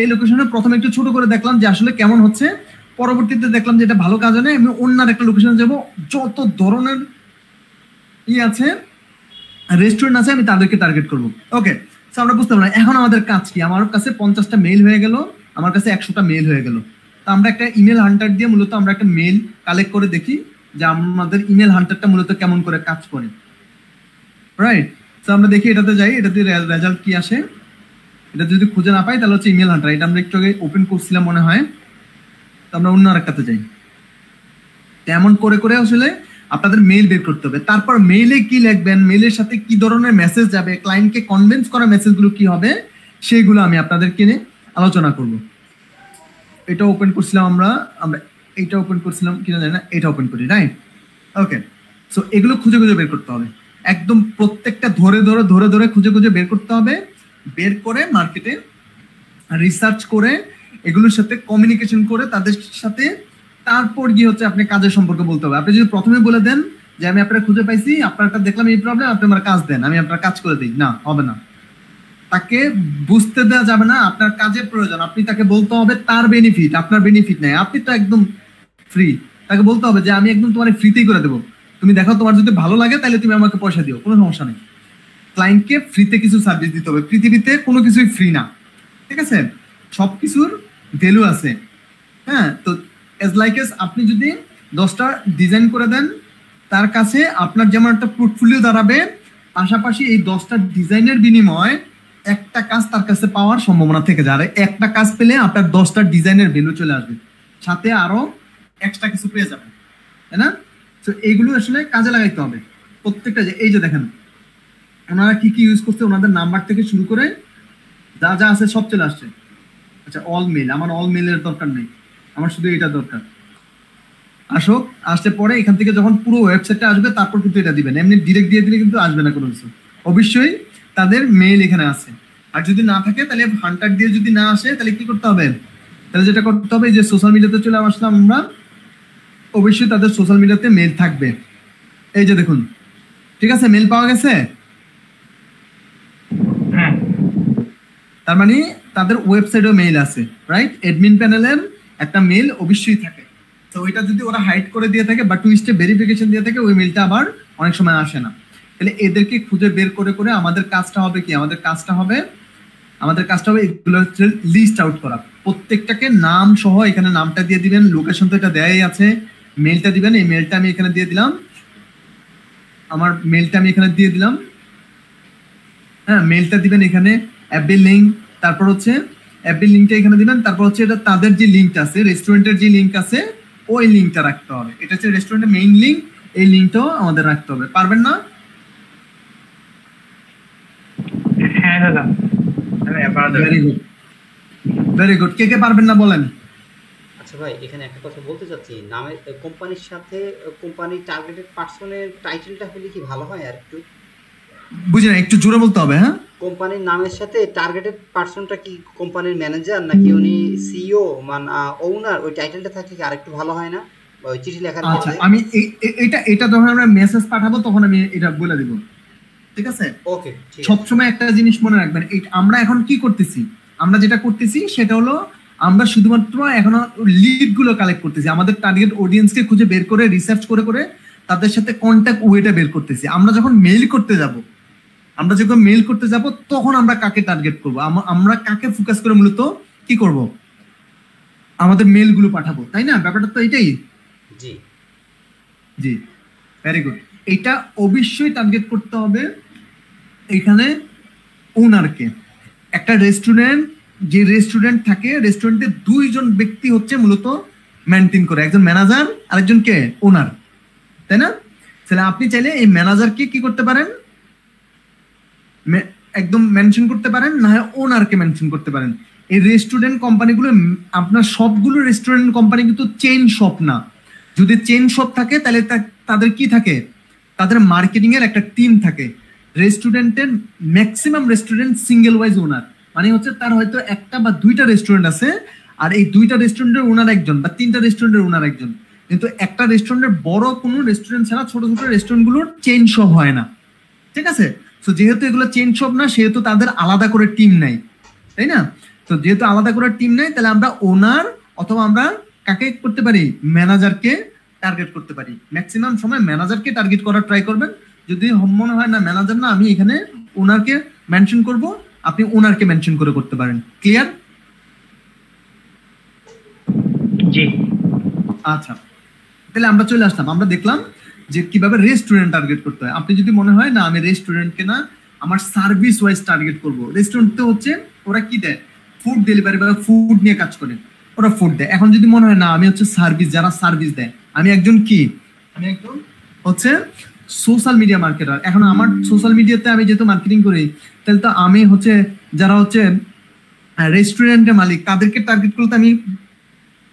এই লোকেশনে প্রথমে একটু ছোট করে দেখলাম যে আসলে কেমন হচ্ছে, পরবর্তীতে দেখলাম যে এটা ভালো কাজ হয় না, আমি অন্য একটা লোকেশনে যাবো, যত ধরনের আছে রেস্টুরেন্ট আছে আমি তাদেরকে টার্গেট করবো। ওকে, আমরা বুঝতে পারলাম। এখন আমাদের কাজ কি, আমার কাছে 50টা মেইল হয়ে গেল, আমার কাছে 100টা মেইল হয়ে গেল। তো আমরা একটা ইমেল হান্টার দিয়ে মূলত আমরা একটা মেইল কালেক্ট করে দেখি যে আমাদের ইমেল হান্টারটা মূলত কেমন করে কাজ করে, রাইট? তো আমরা দেখি, এটাতে যাই, এটাতে রেজাল্ট কি আসে। এটা যদি খুঁজে না পাই তাহলে হচ্ছে ইমেল হান্টার। এটা আমরা একটু আগে ওপেন করছিলাম মনে হয়, তো আমরা অন্য আরেকটাতে যাই। তেমন করে করে আসলে আপনাদের মেইল বের করতে হবে। তারপর মেইলে কি লিখবেন, মেইলের সাথে কি ধরনের মেসেজ যাবে, ক্লায়েন্টকে কনভিন্স করা মেসেজগুলো কি হবে, সেগুলো আমি আপনাদেরকে নিয়ে আলোচনা করব। এটা ওপেন করছিলাম আমরা এটা ওপেন করছিলাম কিনা জানি না, এটা ওপেন করি, রাইট? ওকে, সো এগুলো খুঁজে খুঁজে বের করতে হবে, একদম প্রত্যেকটা ধরে ধরে খুঁজে খুঁজে বের করতে হবে। বের করে মার্কেটে রিসার্চ করে এগুলোর সাথে কমিউনিকেশন করে তাদের সাথে, তারপর গিয়ে হচ্ছে আপনি কাজের সম্পর্কে বলতে হবে। আপনি যদি প্রথমে বলে দেন যে আমি আপনারা খুঁজে পাইছি, আপনারটা দেখলাম এই প্রবলেম, আপনি আমার কাজ দেন, আমি আপনার কাজ করে দিই, না, হবে না। তাকে বুঝতে দেওয়া যাবে না আপনার কাজের প্রয়োজন। আপনি তাকে বলতে হবে তার বেনিফিট, আপনার বেনিফিট নেই, আপনি তো একদম ফ্রি। তাকে বলতে হবে যে আমি একদম তোমার ফ্রিতেই করে দেবো, তুমি দেখো তোমার যদি ভালো লাগে তাহলে তুমি আমাকে পয়সা দিও, কোনো সমস্যা নেই। ক্লায়েন্টকে ফ্রিতে কিছু সার্ভিস দিতে হবে। পৃথিবীতে কোনো কিছুই ফ্রি না, ঠিক আছে? সবকিছুর ভ্যালু আছে, হ্যাঁ। তো এজ লাইক এস আপনি যদি 10টা ডিজাইন করে দেন, তার কাছে আপনার যেমন একটা পোর্টফোলিও দাঁড়াবে, পাশাপাশি এই 10টা ডিজাইনের বিনিময়ে একটা কাজ তার কাছে পাওয়ার সম্ভাবনা থেকে যায়। আর একটা কাজ পেলে আপনার 10টা ডিজাইনের ভ্যালু চলে আসবে, সাথে আরো এক্সট্রা কিছু পেয়ে যাবেন, তাই না? তো এইগুলো আসলে কাজে লাগাইতে হবে প্রত্যেকটা। যে এই যে দেখেন ওনারা কি কি ইউজ করছে, ওনাদের নাম্বার থেকে শুরু করে যা যা আছে সব চলে আসছে। আচ্ছা, অল মেল, আমার অল মেলের দরকার নেই, আমার শুধু এটা দরকার। আসুক, আসলে পরে এখান থেকে যখন পুরো ওয়েবসাইটটা আসবে তারপর কিন্তু এটা দিবেন। এমনি ডিরেক্ট দিয়ে দিলে কিন্তু আসবে না কোনো কিছু। অবশ্যই তাদের মেইল এখানে আছে। আর যদি না থাকে তাহলে হান্টার দিয়ে যদি না আসে তাহলে কি করতে হবে? তাহলে যেটা করতে হবে যে সোশ্যাল মিডিয়াতে চলে আসলাম আমরা, অবশ্যই তাদের সোশ্যাল মিডিয়াতে মেইল থাকবে। এই যে দেখুন, ঠিক আছে, মেইল পাওয়া গেছে। হ্যাঁ, তার মানে তাদের ওয়েবসাইটেও মেইল আছে, রাইট? অ্যাডমিন প্যানেলের একটা মেইল অবশ্যই থাকে। তো ওইটা যদি ওরা হাইড করে দিয়ে থাকে বা টু স্টেপ ভেরিফিকেশন দিয়ে থাকে, ওই মেইলটা আবার অনেক সময় আসে না। তাহলে এদেরকে খুঁজে বের করে করে আমাদের কাজটা হবে কি? আমাদের কাজটা হবে এগুলো হচ্ছে লিস্ট আউট করা। প্রত্যেকটাকে নাম সহ এখানে নামটা দিয়ে দিবেন, লোকেশন তো এটা দেয়াই আছে, মেইলটা দিবেন। এই মেইলটা আমি এখানে দিয়ে দিলাম, আমার মেইলটা আমি এখানে দিয়ে দিলাম। হ্যাঁ, মেইলটা দিবেন এখানে, অ্যাপের লিঙ্ক, তারপর হচ্ছে অ্যাপের লিঙ্কটা এখানে দিবেন, তারপর হচ্ছে এটা তাদের যে লিঙ্কটা আছে, রেস্টুরেন্টের যে লিঙ্ক আছে ওই লিঙ্কটা রাখতে হবে। এটা হচ্ছে রেস্টুরেন্টের মেইন লিঙ্ক, এই লিঙ্কটাও আমাদের রাখতে হবে। পারবেন না? হ্যাঁ দাদা। Very good, very good. কে কে পারবেন না বলেন? আচ্ছা ভাই, এখানে একটা কথা বলতে চাচ্ছি, নামের কোম্পানির সাথে কোম্পানির টার্গেটেড পার্সনের টাইটেলটা হলে কি ভালো হয়? আর একটু বুঝি না, একটু জোরে বলতে হবে। হ্যাঁ, কোম্পানির নামের সাথে টার্গেটেড পার্সনটা কি কোম্পানির ম্যানেজার নাকি উনি সিইও মানে ওনার, ওই টাইটেলটা থাকলে কি আরেকটু ভালো হয় না ওই চিঠি লেখার আচ্ছা, ক্ষেত্রে? আমি এটা যখন আমরা মেসেজ পাঠাবো তখন আমি এটা বলে দিব, ঠিক আছে? ওকে, ঠিক আছে। সবসময় একটা জিনিস মনে রাখবেন, আমরা এখন কি করতেছি, আমরা যেটা করতেছি সেটা হলো আমরা শুধুমাত্র এখন লিড গুলো কালেক্ট করতেছি, আমাদের টার্গেট অডিয়েন্সকে খুঁজে বের করে রিসার্চ করে করে তাদের সাথে কন্ট্যাক্ট ওয়েটা বের করতেছি। আমরা যখন মেইল করতে যাব তখন আমরা কাকে টার্গেট করব, আমরা কাকে ফোকাস করে মূলত কি করব, আমাদের মেইল গুলো পাঠাবো, তাই না? ব্যাপারটা তো এটাই। জি জি, ভেরি গুড। এটা অবশ্যই টার্গেট করতে হবে এখানে ওনারকে। একটা রেস্টুরেন্ট, যে রেস্টুরেন্ট থাকে, রেস্টুরেন্টে দুইজন ব্যক্তি হচ্ছে মূলত মেনটেন করে, একজন ম্যানেজার আর একজন কে ওনার, তাই না? তাহলে আপনি চাইলে এই ম্যানেজারকে কি করতে পারেন, একদম মেনশন করতে পারেন, না হয় ওনারকে মেনশন করতে পারেন। এই রেস্টুরেন্ট কোম্পানিগুলো, আপনার সবগুলো রেস্টুরেন্ট কোম্পানি কিন্তু চেইন শপ না। যদি চেইন শপ থাকে তাহলে তাদের কি থাকে, তাদের মার্কেটিং এর একটা টিম থাকে। রেস্টুরেন্টের ম্যাক্সিমাম রেস্টুরেন্ট সিঙ্গেল ওয়াইজ ওনার, মানে হচ্ছে তার হয়তো একটা বা দুইটা রেস্টুরেন্ট আছে, আর এই দুইটা রেস্টুরেন্টের ওনার একজন বা তিনটা রেস্টুরেন্টের ওনার একজন। কিন্তু একটা রেস্টুরেন্টের বড় কোনো রেস্টুরেন্ট ছাড়া ছোট ছোট রেস্টুরেন্টগুলোর চেইন শপ হয় না, ঠিক আছে? তো যেহেতু এগুলো চেইন শপ না, সেহেতু তাদের আলাদা করে টিম নাই, তাই না? তো যেহেতু আলাদা করে টিম নাই, তাহলে আমরা ওনার অথবা আমরা কাকে করতে পারি, ম্যানেজারকে টার্গেট করতে পারি। ম্যাক্সিমাম সময় ম্যানেজারকে টার্গেট করার ট্রাই করবেন। যদি মনে হয় না ম্যানেজার না, আমি এখানে ওনারকে মেনশন করব, আপনি ওনারকে মেনশন করে করতে পারেন। ক্লিয়ার? জি। আচ্ছা, তাহলে আমরা চলে আসলাম, আমরা দেখলাম যে কিভাবে রেস্টুরেন্ট টার্গেট করতে হয়। আপনি যদি মনে হয় না আমি রেস্টুরেন্টকে না, আমার সার্ভিস ওয়াইজ টার্গেট করব, রেস্টুরেন্ট তো হচ্ছে ওরা কি দেয়, ফুড ডেলিভারি বা ফুড নিয়ে কাজ করে, ওরা ফুড দেয়। এখন যদি মনে হয় না আমি হচ্ছে সার্ভিস, যারা সার্ভিস দেয়, আমি একজন হচ্ছে সোশ্যাল মিডিয়া মার্কেটার। এখন আমার সোশ্যাল মিডিয়াতে আমি যেহেতু মার্কেটিং করি, তাহলে তো আমি হচ্ছে যারা হচ্ছে রেস্টুরেন্টের মালিক, তাদেরকে টার্গেট করলে আমি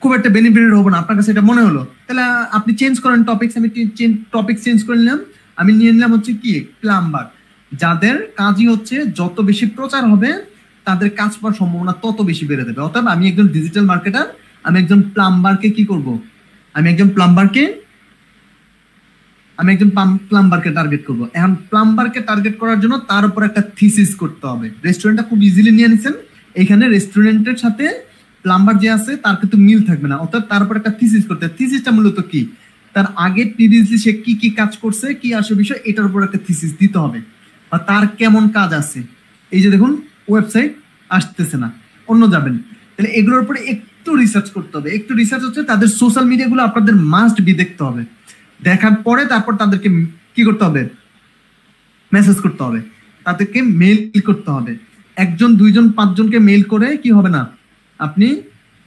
খুব একটা বেনিফিটেড হবো না। আপনার কাছে এটা মনে হলো, তাহলে আপনি চেঞ্জ করেন টপিকস। আমি টপিক চেঞ্জ করে নিলাম, আমি নিয়ে নিলাম হচ্ছে কি প্লাম্বার, যাদের কাজই হচ্ছে যত বেশি প্রচার হবে তাদের কাজ পাওয়ার সম্ভাবনা তত বেশি বেড়ে যাবে। অর্থাৎ আমি একজন ডিজিটাল মার্কেটার, আমি একজন প্লাম্বারকে কি করব, আমি একজন প্লাম্বারকে টার্গেট করব। এখন প্লাম্বারকে টার্গেট করার জন্য তার উপর একটা থিসিস করতে হবে। রেস্টুরেন্টটা খুব ইজিলি নিয়ে নিছেন, এখানে রেস্টুরেন্টের সাথে প্লাম্বার যে আছে তার কিন্তু মিল থাকবে না, অর্থাৎ তার উপর একটা থিসিস করতে। থিসিসটা মূলত কি, তার আগে প্রিভিয়াসলি সে কি কি কাজ করছে, কি আসে বিষয়, এটার উপর একটা থিসিস দিতে হবে, বা তার কেমন কাজ আছে। এই যে দেখুন ওয়েবসাইট আসতেছে না, অন্য যাবেন, তাহলে এগুলোর উপরে একটু রিসার্চ করতে হবে। একটু রিসার্চ হচ্ছে তাদের সোশ্যাল মিডিয়াগুলো আপনাদের মাস্ট বি দেখতে হবে। দেখার পরে তারপর তাদেরকে কি করতে হবে, মেসেজ করতে হবে, তাদেরকে মেইল করতে হবে। একজন, দুইজন, পাঁচজনকে মেইল করে কি হবে না, আপনি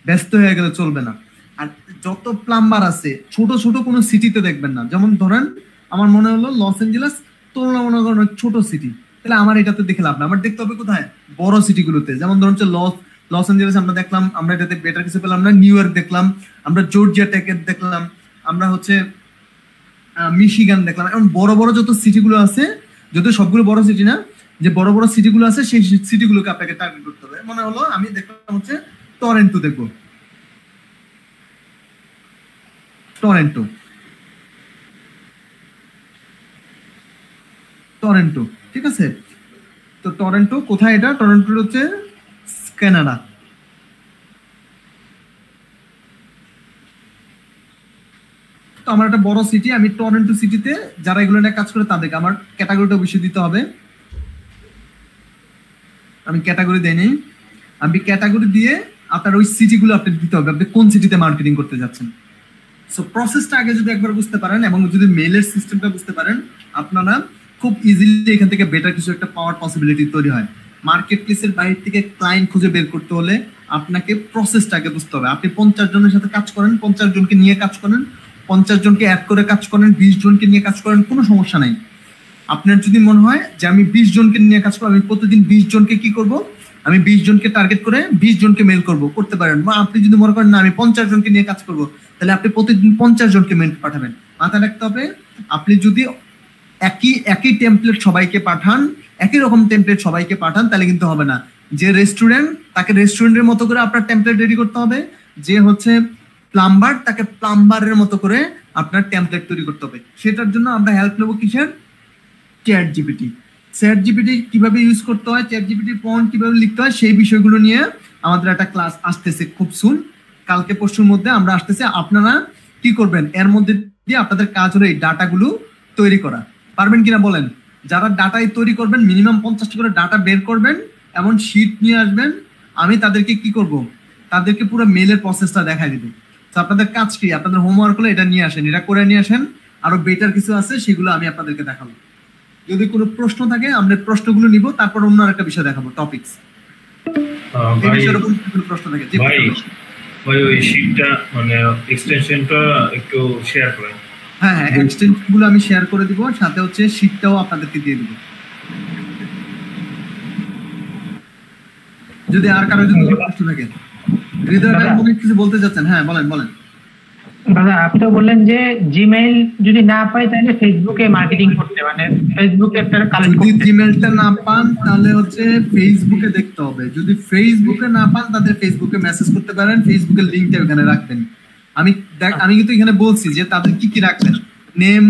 ব্যস্ত হয়ে গেলে চলবে না। আর যত প্লাম্বার আছে ছোট ছোট কোনো সিটিতে দেখবেন না। যেমন ধরেন আমার মনে হলো লস এঞ্জেলাস তুলনামূলক ছোট সিটি, তাহলে আমার এটাতে দেখে লাভ না, আমার দেখতে হবে কোথায়, বড় সিটিগুলোতে। যেমন ধরুন লস এঞ্জেলাস আমরা দেখলাম, আমরা এটাতে বেটার কিছু পেলাম না। নিউ ইয়র্ক দেখলাম, আমরা জর্জিয়া টেক দেখলাম, আমরা হচ্ছে মিশিগান দেখলাম। এখন বড় বড় যত সিটিগুলো আছে, যত সবগুলো বড় সিটি না, যে বড় বড় সিটিগুলো আছে সেই সিটিগুলোকে আপনাকে টার্গেট করতে হবে। মনে হলো আমি দেখলাম হচ্ছে টরেন্টো দেখবো, টরেন্টো টরেন্টো ঠিক আছে। তো টরেন্টো কোথায়? এটা টরেন্টো হচ্ছে কানাডা। তো আমার একটা বড় সিটি, আমি টরেন্টো সিটিতে যারা এগুলো নিয়ে কাজ করে তাদেরকে আমার ক্যাটাগরিটা অবশ্যই দিতে হবে। আমি ক্যাটাগরি দেইনি, আমি ক্যাটাগরি দিয়ে আপনার ওই সিটিগুলো আপনি দিতে হবে, আপনি কোন সিটিতে মার্কেটিং করতে যাচ্ছেন। সো প্রসেসটা আগে যদি একবার বুঝতে পারেন এবং যদি মেইলের সিস্টেমটা বুঝতে পারেন, আপনারা খুব ইজিলি এখান থেকে বেটার কিছু একটা পাওয়ার পসিবিলিটি তৈরি হয়। মার্কেট প্লেসের বাইরে থেকে ক্লায়েন্ট খুঁজে বের করতে হলে আপনাকে প্রসেসটাকে বুঝতে হবে। আপনি 50 জনের সাথে কাজ করেন, 50 জনকে নিয়ে কাজ করেন, 50 জনকে অ্যাড করে কাজ করেন, 20 জনকে নিয়ে কাজ করেন, কোনো সমস্যা নাই। আপনার যদি মনে হয় যে আমি 20 জনকে নিয়ে কাজ করবো, আমি প্রতিদিন 20 জনকে কি করব, আমি 20 জনকে টার্গেট করে 20 জনকে মেল করতে পারেন। বা আপনি যদি মনে করেন না আমি 50 জনকে নিয়ে কাজ করব, তাহলে আপনি প্রতিদিন 50 জনকে মেল পাঠাবেন। মাথায় রাখতে হবে, আপনি যদি একই টেমপ্লেট সবাইকে পাঠান, একই রকম টেমপ্লেট সবাইকে পাঠান, তাহলে কিন্তু হবে না। যে রেস্টুরেন্ট, তাকে রেস্টুরেন্টের মতো করে আপনার টেমপ্লেট রেডি করতে হবে। যে হচ্ছে প্লাম্বার, তাকে প্লাম্বারের মতো করে আপনার টেমপ্লেট তৈরি করতে হবে। সেটার জন্য আমরা হেল্প নেবো কিসের? Chat GPT. চ্যাট জিপিটি কিভাবে ইউজ করতে হয়, চ্যাট জিপিটি প্রম্পট কিভাবে লিখতে হয়, সেই বিষয়গুলো নিয়ে আমাদের একটা ক্লাস আসতেছে খুব সুন, কালকে পরশুর মধ্যে আমরা আসতেছে। আপনারা কি করবেন, এর মধ্যে দিয়ে আপনাদের কাজ হলো এই ডাটাগুলো তৈরি করা। পারবেন কিনা বলেন? যারা ডাটাই তৈরি করবেন, মিনিমাম 50টা করে ডাটা বের করবেন, এমন শীট নিয়ে আসবেন। আমি তাদেরকে কি করব, তাদেরকে পুরো মেলের প্রসেসটা দেখাই দিব। তো আপনাদের কাজ কি, আপনাদের হোমওয়ার্ক হলো এটা নিয়ে আসেন, এটা করে নিয়ে আসেন। আরো বেটার কিছু আছে, সেগুলো আমি আপনাদেরকে দেখাবো। যদি কোনো প্রশ্ন থাকে আমরা প্রশ্নগুলো নিব, তারপর অন্য আরেকটা বিষয় দেখাবো, টপিকস। এই বিষয়ের উপর কোনো প্রশ্ন থাকে? ভাই ওই শীটটা মানে এক্সটেনশনটা একটু শেয়ার করেন। হ্যাঁ হ্যাঁ, এক্সটেনশনগুলো আমি শেয়ার করে দিব, সাথে হচ্ছে শীটটাও আপনাদেরকে দিয়ে দিব। যদি আর কারো যদি প্রশ্ন থাকে, হৃদয় ভাই আপনি কিছু বলতে চাচ্ছেন? হ্যাঁ বলেন বলেন। দাদা আপনি তো বললেন যে জিমেইল যদি না পাই তাহলে ফেসবুকে মার্কেটিং করতে, মানে ফেসবুকে একটা কালেক্ট করতে। যদি জিমেইলটা না পান তাহলে হচ্ছে ফেসবুকে দেখতে হবে। যদি ফেসবুকে না পান তাহলে ফেসবুকে মেসেজ করতে পারেন, ফেসবুকের লিংকটা এখানে রাখবেন। আমি কিন্তু এখানে বলছি যে তাদের কি কি রাখবেন, নেম,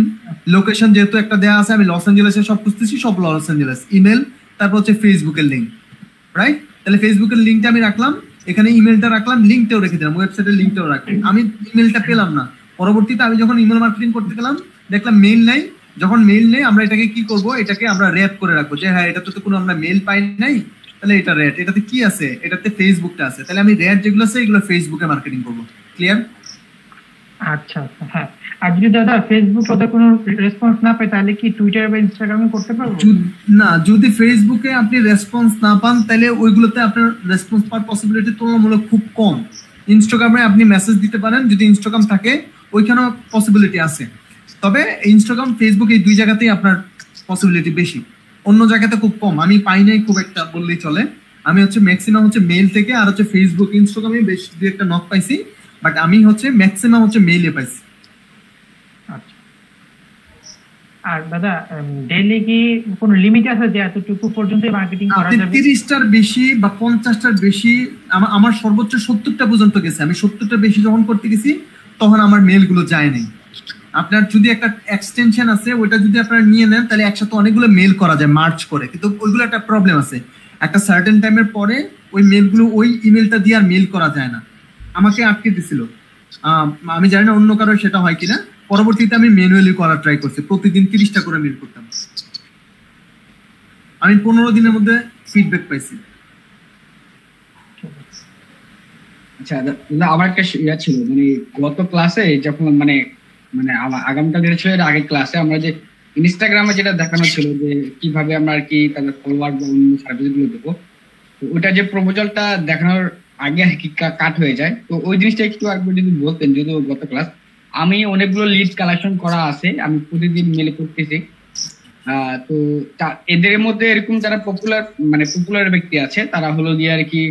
লোকেশন যেহেতু একটা দেয়া আছে, আমি লস অ্যাঞ্জেলেসে সব খুঁজতেছি, সব লস অ্যাঞ্জেলেস, ইমেল, তারপর হচ্ছে ফেসবুকের লিংক, রাইট? তাহলে ফেসবুকের লিংকটা আমি রাখলাম, এখানে ইমেলটা রাখলাম, লিংকটাও রেখে দিলাম, ওয়েবসাইটের লিংকটাও রাখলাম। আমি ইমেলটা পেলাম না, পরবর্তীতে আমি যখন ইমেল মার্কেটিং করতে গেলাম দেখলাম মেইল নাই। যখন মেইল নেই, আমরা এটাকে কি করব, এটাকে আমরা রেট করে রাখবো যে হ্যাঁ এটাতে তো কোনো আমরা মেইল পাই নাই, তাহলে এটা রেট, এটাতে কি আছে, এটাতে ফেসবুকটা আছে, তাহলে আমি রেট যেগুলো আছে এগুলো ফেসবুকে মার্কেটিং করবো। ক্লিয়ার? আচ্ছা আচ্ছা, হ্যাঁ। আর যদি দাদা ফেসবুক ওদের কোনো রেসপন্স না পাই তাহলে কি টুইটার বা ইনস্টাগ্রামে করতে পারবো? না, যদি ফেসবুকে আপনি রেসপন্স না পান তাহলে ওইগুলোতে আপনার রেসপন্স পাওয়ার পসিবিলিটি তুলনামূলক খুব কম। ইনস্টাগ্রামে আপনি মেসেজ দিতে পারেন, যদি ইনস্টাগ্রাম থাকে ওইখানেও পসিবিলিটি আছে। তবে ইনস্টাগ্রাম, ফেসবুক এই দুই জায়গাতেই আপনার পসিবিলিটি বেশি, অন্য জায়গাতে খুব কম। আমি পাই নাই খুব একটা বললেই চলে। আমি হচ্ছে ম্যাক্সিমাম হচ্ছে মেইল থেকে, আর হচ্ছে ফেসবুক, ইনস্টাগ্রামে বেশ দুই একটা নক পাইছি, বাট আমি হচ্ছে ম্যাক্সিমাম হচ্ছে মেইলে পাইছি। আচ্ছা। আর দাদা ডেইলি কি কোনো লিমিট আছে যে এতটুকু পর্যন্ত মার্কেটিং করা যাবে? 30টার বেশি বা 50টার বেশি, আমার সর্বোচ্চ 70টা পর্যন্ত গেছে। আমি 70টা বেশি যখন করতে গেছি তখন আমার মেলগুলো যায় নাই। আপনার যদি একটা এক্সটেনশন আছে, ওইটা যদি আপনারা নিয়ে নেন তাহলে একসাথে অনেকগুলো মেল করা যায় মার্চ করে, কিন্তু ওইগুলো একটা প্রবলেম আছে, একটা সার্টেন টাইমের পরে ওই মেলগুলো ওই ইমেলটা দিয়ে আর মেল করা যায় না। আমাকে আটকে দিছিল, আমি জানি না অন্য কারো সেটা হয় কিনা। পরবর্তীতে আমি ম্যানুয়ালি করার ট্রাই করছি, প্রতিদিন 30টা করে মেল করতাম। আমি 15 দিনের মধ্যে ফিডব্যাক পাইছি। আচ্ছা দাদা, আমার একটা ইয়া ছিল, মানে গত ক্লাসে যখন মানে আগামীকাল যেটা ছিল এর আগের ক্লাসে আমরা যে ইনস্টাগ্রামে যেটা দেখানো ছিল যে কিভাবে আমরা আর কি তাদের ফলোয়ার বা অন্য সার্ভিস গুলো দেবো, তো ওইটা যে প্রপোজালটা দেখানোর আগে আর কি কাট হয়ে যায়, তো ওই জিনিসটা একটু একবার যদি বলতেন। যদিও গত ক্লাস আমি অনেকগুলো লিড কালেকশন করা আছে, আমি প্রতিদিন মেলে করতেছি। তো এদের মধ্যে এরকম যারা পপুলার ব্যক্তি আছে তারা হলো গিয়ে আর কি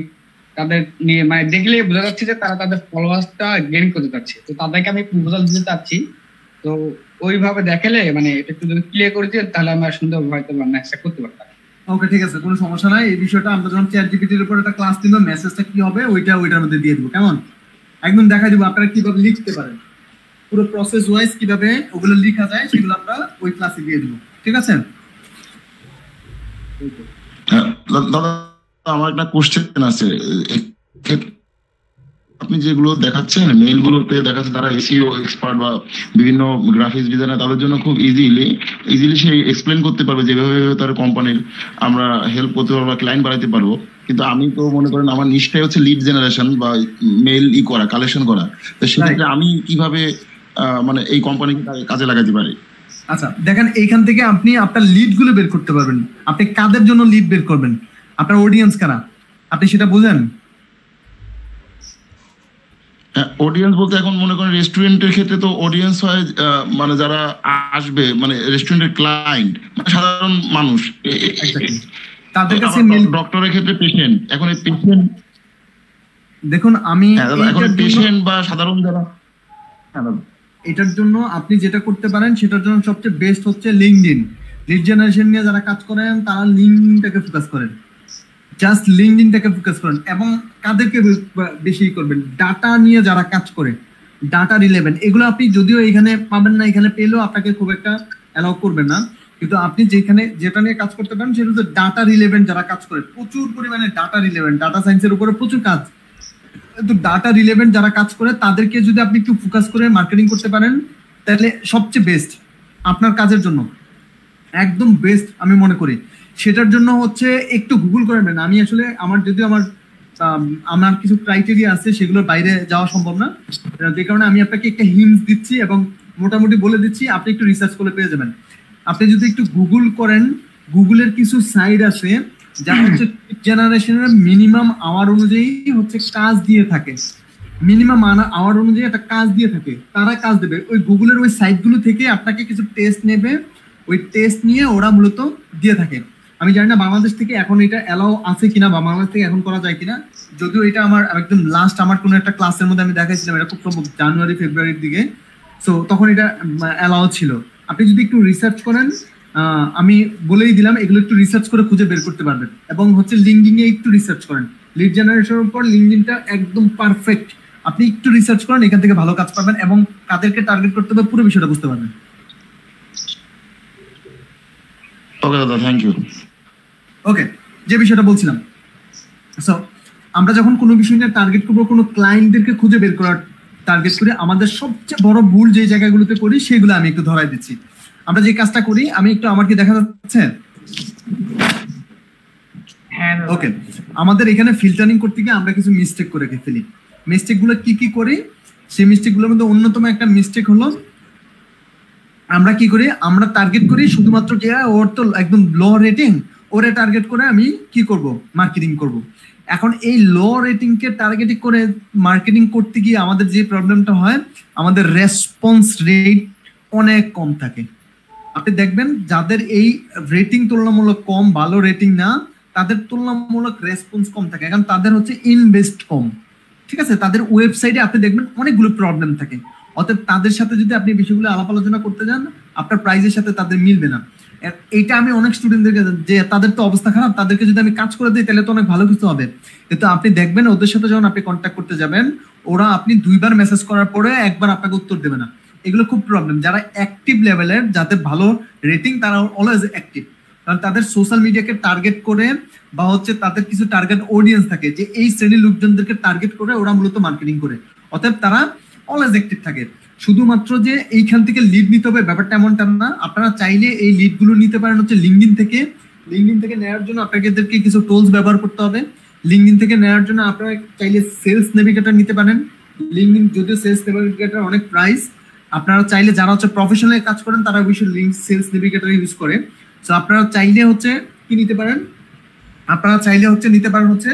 তাদের নিয়ে মানে দেখলে বোঝা যাচ্ছে যে তারা তাদের ফলোয়ার্সটা গেইন করতে চাচ্ছে, তো তাদেরকে আমি প্রপোজাল দিতে চাচ্ছি। তো ওইভাবে দেখালে মানে এটা একটু যদি ক্লিয়ার করে দিন তাহলে আমরা সুন্দরভাবে হয়তো ম্যাচটা করতে পারতাম। ওকে, ঠিক আছে, কোনো সমস্যা নাই। এই বিষয়টা আমরা যখন চ্যাটজিপিটির উপর একটা ক্লাস দিব, মেসেজটা কি হবে ওইটার মধ্যে দিয়ে দিব, কেমন? একদম দেখা দিব আপনারা কিভাবে লিখতে পারেন, পুরো প্রসেস ওয়াইজ কিভাবে ওগুলো লেখা যায় সেগুলো আমরা ওই ক্লাসে দিয়ে দিব, ঠিক আছে? দাদা আমার একটা কোশ্চেন আছে, আপনি যেগুলো দেখাচ্ছেন মেইলগুলোতে দেখাচ্ছে তারা এসইও এক্সপার্ট বা বিভিন্ন গ্রাফিক্স ডিজাইনার, তাদের জন্য খুব ইজিলি সে এক্সপ্লেন করতে পারবে যেভাবে তার কোম্পানির আমরা হেল্প করতে পারবো বা ক্লায়েন্ট বাড়াইতে পারবো। কিন্তু আমি তো মনে করেন আমার নিশটাই হচ্ছে লিড জেনারেশন বা মেইল করা, কালেকশন করা, তো সেক্ষেত্রে আমি কিভাবে মানে এই কোম্পানিকে কাজে লাগাতে পারি? আচ্ছা দেখেন, এইখান থেকে আপনি আপনার লিড গুলো বের করতে পারবেন। আপনি কাদের জন্য লিড বের করবেন, আপনার অডিয়েন্স কারা, আপনি সেটা বুঝেন? অডিয়েন্স বলতে এখন মনে করেন রেস্টুরেন্টের ক্ষেত্রে তো অডিয়েন্স হয় মানে যারা আসবে, মানে রেস্টুরেন্টের ক্লায়েন্ট, মানে সাধারণ মানুষ। তাদের কাছে ডক্টরের ক্ষেত্রে পেশেন্ট, এখন এই পেশেন্ট দেখুন আমি এখন পেশেন্ট বা সাধারণ যারা, এটার জন্য আপনি যেটা করতে পারেন সেটার জন্য সবচেয়ে বেস্ট হচ্ছে লিঙ্কডইন। লিড জেনারেশন নিয়ে যারা কাজ করেন তারা লিঙ্কডইনটাকে ফোকাস করেন, জাস্ট লিঙ্কডইনটাকে ফোকাস করেন। এবং কাদেরকে বেশি করবেন? ডাটা নিয়ে যারা কাজ করে, ডাটা রিলেভেন্ট, এগুলো আপনি যদিও এখানে পাবেন না, এখানে পেলেও আপনাকে খুব একটা অ্যালাউ করবেন না, কিন্তু আপনি যেটা নিয়ে কাজ করতে পারেন সেটা হচ্ছে ডাটা রিলেভেন্ট যারা কাজ করে, প্রচুর পরিমাণে ডাটা রিলেভেন্ট, ডাটা সায়েন্সের উপরে প্রচুর কাজ। তো ডাটা রিলেভেন্ট যারা কাজ করে তাদেরকে যদি আপনি একটু ফোকাস করে মার্কেটিং করতে পারেন তাহলে সবচেয়ে বেস্ট আপনার কাজের জন্য, একদম বেস্ট আমি মনে করি। সেটার জন্য হচ্ছে একটু গুগল করে নেন। আমি আসলে আমার কিছু ক্রাইটেরিয়া আছে, সেগুলোর বাইরে যাওয়া সম্ভব না, যে কারণে আমি আপনাকে একটা হিন্টস দিচ্ছি এবং মোটামুটি বলে দিচ্ছি, আপনি একটু রিসার্চ করে পেয়ে যাবেন। আপনি যদি একটু গুগল করেন, গুগলের কিছু সাইট আছে যারা হচ্ছে জেনারেশনের মিনিমাম আওয়ার অনুযায়ী হচ্ছে কাজ দিয়ে থাকে, মিনিমাম আওয়ার অনুযায়ী একটা কাজ দিয়ে থাকে, তারা কাজ দেবে। ওই গুগলের ওই সাইটগুলো থেকে আপনাকে কিছু টেস্ট নেবে, ওই টেস্ট নিয়ে ওরা মূলত দিয়ে থাকে। আমি জানি না বাংলাদেশ থেকে এখন এটা অ্যালাউ আছে কিনা বা বাংলাদেশ থেকে এখন করা যায় কিনা, যদিও এটা আমার একদম লাস্ট আমার কোনো একটা ক্লাসের মধ্যে আমি দেখাইছিলাম, এটা খুব সম্ভব জানুয়ারি ফেব্রুয়ারির দিকে, সো তখন এটা অ্যালাউ ছিল। আপনি যদি একটু রিসার্চ করেন, আমি বলেই দিলাম, এগুলো একটু রিসার্চ করে খুঁজে বের করতে পারবেন। এবং হচ্ছে লিঙ্কডইনে একটু রিসার্চ করেন, লিড জেনারেশনের উপর লিঙ্কডইনটা একদম পারফেক্ট। আপনি একটু রিসার্চ করেন, এখান থেকে ভালো কাজ পাবেন এবং কাদেরকে টার্গেট করতে হবে পুরো বিষয়টা বুঝতে পারবেন। ওকে দাদা, থ্যাংক ইউ। ওকে, যে বিষয়টা বলছিলাম, সো আমরা যখন কোনো বিষয় নিয়ে টার্গেট করবো, কোনো ক্লায়েন্টদেরকে খুঁজে বের করার টার্গেট করে আমাদের সবচেয়ে বড় ভুল যে জায়গাগুলোতে করি সেগুলো আমি একটু ধরাই দিচ্ছি। আমরা যে কাজটা করি, আমি একটু, আমার কি দেখা যাচ্ছে? ওকে, আমাদের এখানে ফিল্টারিং করতে গিয়ে আমরা কিছু মিস্টেক করে ফেলি। মিস্টেক গুলো কি করি? সেই মিস্টেক গুলোর মধ্যে অন্যতম একটা মিস্টেক হলো আমরা কি করি, আমরা টার্গেট করি শুধুমাত্র যে ওর তো একদম লো রেটিং, ওরে টার্গেট করে আমি কি করব, মার্কেটিং করব। এখন এই লো রেটিং কে টার্গেটিং করে মার্কেটিং করতে গিয়ে আমাদের যে প্রবলেমটা হয়, আমাদের রেসপন্স রেট অনেক কম থাকে। আপনি দেখবেন যাদের এই রেটিং তুলনামূলক কম, ভালো রেটিং না, তাদের তুলনামূলক রেসপন্স কম থাকে, কারণ তাদের হচ্ছে ইনভেস্ট কম, ঠিক আছে? তাদের ওয়েবসাইটে আপনি দেখবেন অনেকগুলো প্রবলেম থাকে। অতএব তাদের সাথে যদি আপনি বিষয়গুলো আলাপ আলোচনা করতে যান, আপনার প্রাইজের সাথে তাদের মিলবে না। এইটা আমি অনেক স্টুডেন্টদেরকে, যে তাদের তো অবস্থা খারাপ, তাদেরকে যদি আমি কাজ করে দিই তাহলে তো অনেক ভালো কিছু হবে, কিন্তু আপনি দেখবেন ওদের সাথে যখন আপনি কন্ট্যাক্ট করতে যাবেন, ওরা আপনি 2বার মেসেজ করার পরে একবার আপনাকে উত্তর দেবে না। এগুলো খুব প্রবলেম। যারা অ্যাক্টিভ লেভেলের, যাদের ভালো রেটিং, তারা অলওয়েজ অ্যাক্টিভ, কারণ তাদের সোশ্যাল মিডিয়াকে টার্গেট করে বা হচ্ছে তাদের কিছু টার্গেট অডিয়েন্স থাকে, যে এই শ্রেণীর লোকজনদেরকে টার্গেট করে ওরা মূলত মার্কেটিং করে। অতএব তারা অলওয়েজ অ্যাক্টিভ থাকে। শুধুমাত্র যে এইখান থেকে লিড নিতে হবে ব্যাপারটা এমনটা না, আপনারা চাইলে এই লিড গুলো নিতে পারেন হচ্ছে লিঙ্কডইন থেকে। লিঙ্কডইন থেকে নেওয়ার জন্য আপনাদেরকে কিছু টুলস ব্যবহার করতে হবে। লিঙ্কডইন থেকে নেওয়ার জন্য আপনারা চাইলে সেলস নেভিগেটর নিতে পারেন। লিঙ্কডইন যদিও সেলস নেভিগেটর অনেক প্রাইস, আপনারা চাইলে যারা হচ্ছে প্রফেশনাল কাজ করেন তারা অবশ্যই লিঙ্ক সেলস নেভিগেটর ইউজ করে। সো আপনারা চাইলে হচ্ছে কি নিতে পারেন, আপনারা চাইলে হচ্ছে নিতে পারেন হচ্ছে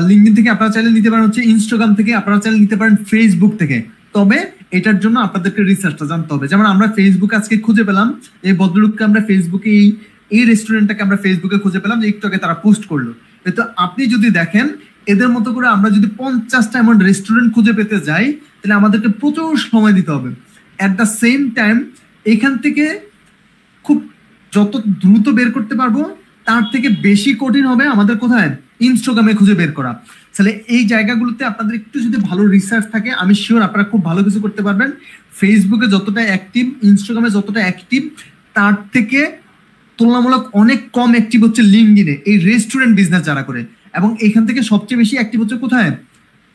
লিঙ্কডইন থেকে, আপনারা চাইলে নিতে পারেন হচ্ছে ইনস্টাগ্রাম থেকে, আপনারা চাইলে নিতে পারেন ফেসবুক থেকে। তবে এটার জন্য আপনাদেরকে রিসার্চটা জানতে হবে। যেমন আমরা ফেসবুক আজকে খুঁজে পেলাম, এই ভদ্রলোককে আমরা ফেসবুকে এই এই রেস্টুরেন্টটাকে আমরা ফেসবুকে খুঁজে পেলাম যে একটু আগে তারা পোস্ট করলো। তো আপনি যদি দেখেন এদের মতো করে আমরা যদি 50টা এমন রেস্টুরেন্ট খুঁজে পেতে যাই তাহলে আমাদেরকে প্রচুর সময় দিতে হবে। অ্যাট দ্য সেম টাইম এখান থেকে খুব যত দ্রুত বের করতে পারবো তার থেকে বেশি কঠিন হবে আমাদের কোথায় ইনস্টাগ্রামে খুঁজে বের করা। তাহলে এই জায়গাগুলোতে আপনাদের একটু যদি ভালো রিসার্চ থাকে আমি শিওর আপনারা খুব ভালো কিছু করতে পারবেন। ফেসবুকে যতটা অ্যাক্টিভ, ইনস্টাগ্রামে যতটা অ্যাক্টিভ, তার থেকে তুলনামূলক অনেক কম অ্যাক্টিভ হচ্ছে লিঙ্কডইনে এই রেস্টুরেন্ট বিজনেস যারা করে। এবং এখান থেকে সবচেয়ে বেশি অ্যাক্টিভ হচ্ছে কোথায়?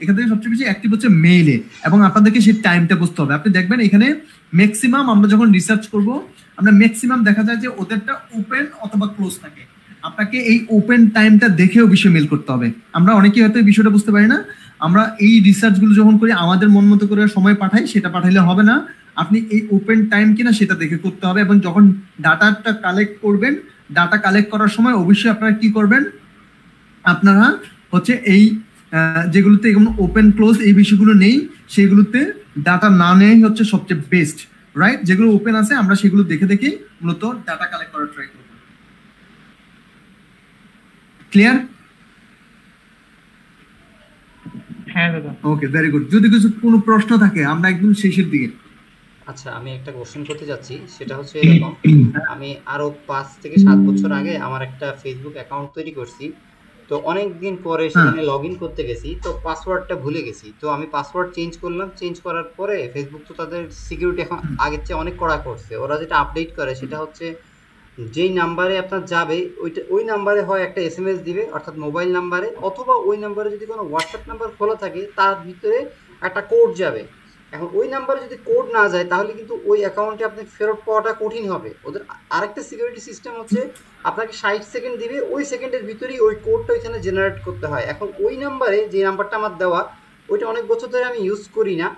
এখান থেকে সবচেয়ে বেশি অ্যাক্টিভ হচ্ছে মেইলে। এবং আপনাদেরকে সেই টাইমটা বুঝতে হবে। আপনি দেখবেন এখানে ম্যাক্সিমাম আমরা যখন রিসার্চ করব আমরা ম্যাক্সিমাম দেখা যায় যে ওদেরটা ওপেন অথবা ক্লোজ থাকে। আপনাকে এই ওপেন টাইমটা দেখেও বিষয় মেল করতে হবে। আমরা অনেকেই হয়তো এই বিষয়টা বুঝতে পারি না। আমরা এই রিসার্চগুলো যখন করি আমাদের মন মতো করে সময় পাঠাই, সেটা পাঠাইলে হবে না। আপনি এই ওপেন টাইম কিনা সেটা দেখে করতে হবে। এবং যখন ডাটাটা কালেক্ট করবেন, ডাটা কালেক্ট করার সময় অবশ্যই আপনারা কি করবেন, আপনারা হচ্ছে এই যেগুলোতে এগুলো ওপেন ক্লোজ এই বিষয়গুলো নেই সেগুলোতে ডাটা না নেই হচ্ছে সবচেয়ে বেস্ট, রাইট? যেগুলো ওপেন আছে আমরা সেগুলো দেখে দেখে মূলত ডাটা কালেক্ট করার ট্রাই করব। ক্লিয়ার? হ্যাঁ দাদা। ওকে, ভেরি গুড। যদি কিছু কোনো প্রশ্ন থাকে আমরা একদম শেষের দিকে। আচ্ছা, আমি একটা কোশ্চেন করতে যাচ্ছি, সেটা হচ্ছে এরকম, আমি আরো 5 থেকে 7 বছর আগে আমার একটা ফেসবুক অ্যাকাউন্ট তৈরি করছি। তো অনেক দিন পরে সেখানে লগ ইন করতে গেছি, তো পাসওয়ার্ডটা ভুলে গেছি। তো আমি পাসওয়ার্ড চেঞ্জ করলাম। চেঞ্জ করার পরে ফেসবুক তো তাদের সিকিউরিটি এখন আগের চেয়ে অনেক কড়া করছে। ওরা যেটা আপডেট করে সেটা হচ্ছে যেই নাম্বারে আপনার যাবে ওই নাম্বারে হয় একটা SMS দিবে, অর্থাৎ মোবাইল নাম্বারে, অথবা ওই নাম্বারে যদি কোনো হোয়াটসঅ্যাপ নাম্বার খোলা থাকে তার ভিতরে একটা কোড যাবে। এখন ওই নাম্বারে যদি কোড না যায় তাহলে কিন্তু ওই অ্যাকাউন্টে আপনি ফেরত পাওয়াটা কঠিন হবে। ওদের আরেকটা সিকিউরিটি সিস্টেম হচ্ছে আপনাকে 60 সেকেন্ড দিবে, ওই সেকেন্ডের ভিতরেই ওই কোডটা ওইখানে জেনারেট করতে হয়। এখন ওই নাম্বারে যে নাম্বারটা আমার দেওয়া ওইটা অনেক বছর ধরে আমি ইউজ করি না,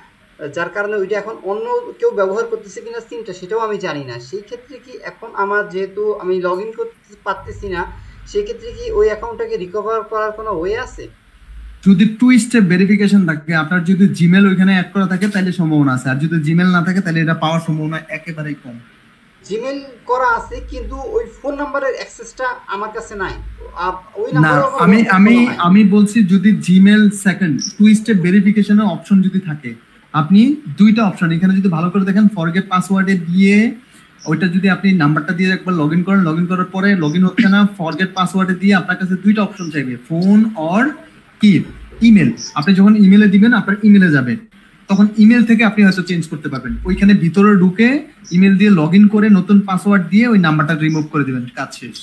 যার কারণে ওইটা এখন অন্য কেউ ব্যবহার করতেছে কিনা সিমটা সেটাও আমি জানি না। সেই ক্ষেত্রে কি এখন আমার যেহেতু আমি লগ ইন করতে পারতেছি না, সেই ক্ষেত্রে কি ওই অ্যাকাউন্টটাকে রিকভার করার কোনো ওয়ে আছে? যদি 2 স্টেপ ভেরিফিকেশন থাকে, আপনার যদি জিমেল ওইখানে অ্যাড করা থাকে তাহলে সম্ভাবনা আছে, আর যদি জিমেল না থাকে তাহলে এটা পাওয়ার সম্ভাবনা একেবারেই কম। জিমেল করা আছে কিন্তু ওই ফোন নাম্বারের অ্যাক্সেসটা আমার কাছে নাই। ওই না, নাম্বার আমি বলছি যদি জিমেল সেকেন্ড 2 স্টেপ ভেরিফিকেশনের অপশন যদি থাকে, আপনি দুইটা অপশন এখানে যদি ভালো করে দেখেন, ফরগেট পাসওয়ার্ডে দিয়ে ওইটা যদি আপনি নাম্বারটা দিয়ে একবার লগইন করেন, লগইন করার পরে লগইন হচ্ছে না, ফরগেট পাসওয়ার্ডে দিয়ে আপনার কাছে দুইটা অপশন চাইবে, ফোন অর কি ইমেল। আপনি যখন ইমেলে দিবেন আপনার ইমেলে যাবে, তখন ইমেল থেকে আপনি হয়তো চেঞ্জ করতে পারবেন। ওইখানে ভিতরে ঢুকে ইমেল দিয়ে লগইন করে নতুন পাসওয়ার্ড দিয়ে ওই নাম্বারটা রিমুভ করে দিবেন, কাজ শেষ।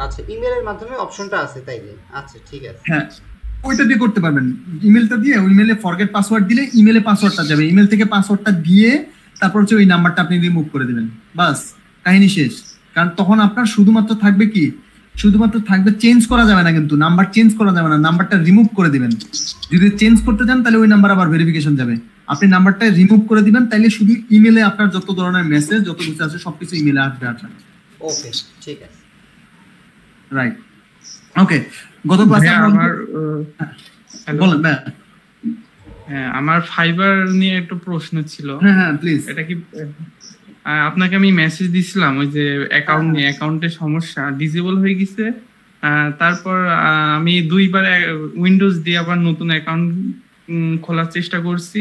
আচ্ছা, ইমেলের মাধ্যমে অপশনটা আছে তাইলে? আচ্ছা, ঠিক আছে। হ্যাঁ, ওইটা দিয়ে করতে পারবেন। ইমেলটা দিয়ে ওই ইমেলে ফরগেট পাসওয়ার্ড দিলে ইমেলে পাসওয়ার্ডটা যাবে, ইমেল থেকে পাসওয়ার্ডটা দিয়ে তারপর হচ্ছে ওই নাম্বারটা আপনি রিমুভ করে দিবেন, বাস কাহিনী শেষ। কারণ তখন আপনার শুধুমাত্র থাকবে কি, শুধুমাত্র থাকবে চেঞ্জ করা যাবে না, কিন্তু নাম্বার চেঞ্জ করা যাবে না, নাম্বারটা রিমুভ করে দিবেন। যদি চেঞ্জ করতে চান তাহলে ওই নাম্বার আবার ভেরিফিকেশন যাবে, আপনি নাম্বারটা রিমুভ করে দিবেন, তাইলে শুধু ইমেলে আপনার যত ধরনের মেসেজ যত কিছু আছে সবকিছু ইমেলে আসবে। আচ্ছা, ওকে, ঠিক আছে, রাইট। ওকে, গত ক্লাসে আমার বলেন। হ্যাঁ, আমার ফাইবার নিয়ে একটু প্রশ্ন ছিল। হ্যাঁ প্লিজ। এটা কি আপনাকে আমি মেসেজ দিছিলাম ওই যে অ্যাকাউন্ট নিয়ে, অ্যাকাউন্টের সমস্যা ডিসেবল হয়ে গেছে, তারপর আমি 2 বার উইন্ডোজ দিয়ে আবার নতুন অ্যাকাউন্ট খোলার চেষ্টা করছি,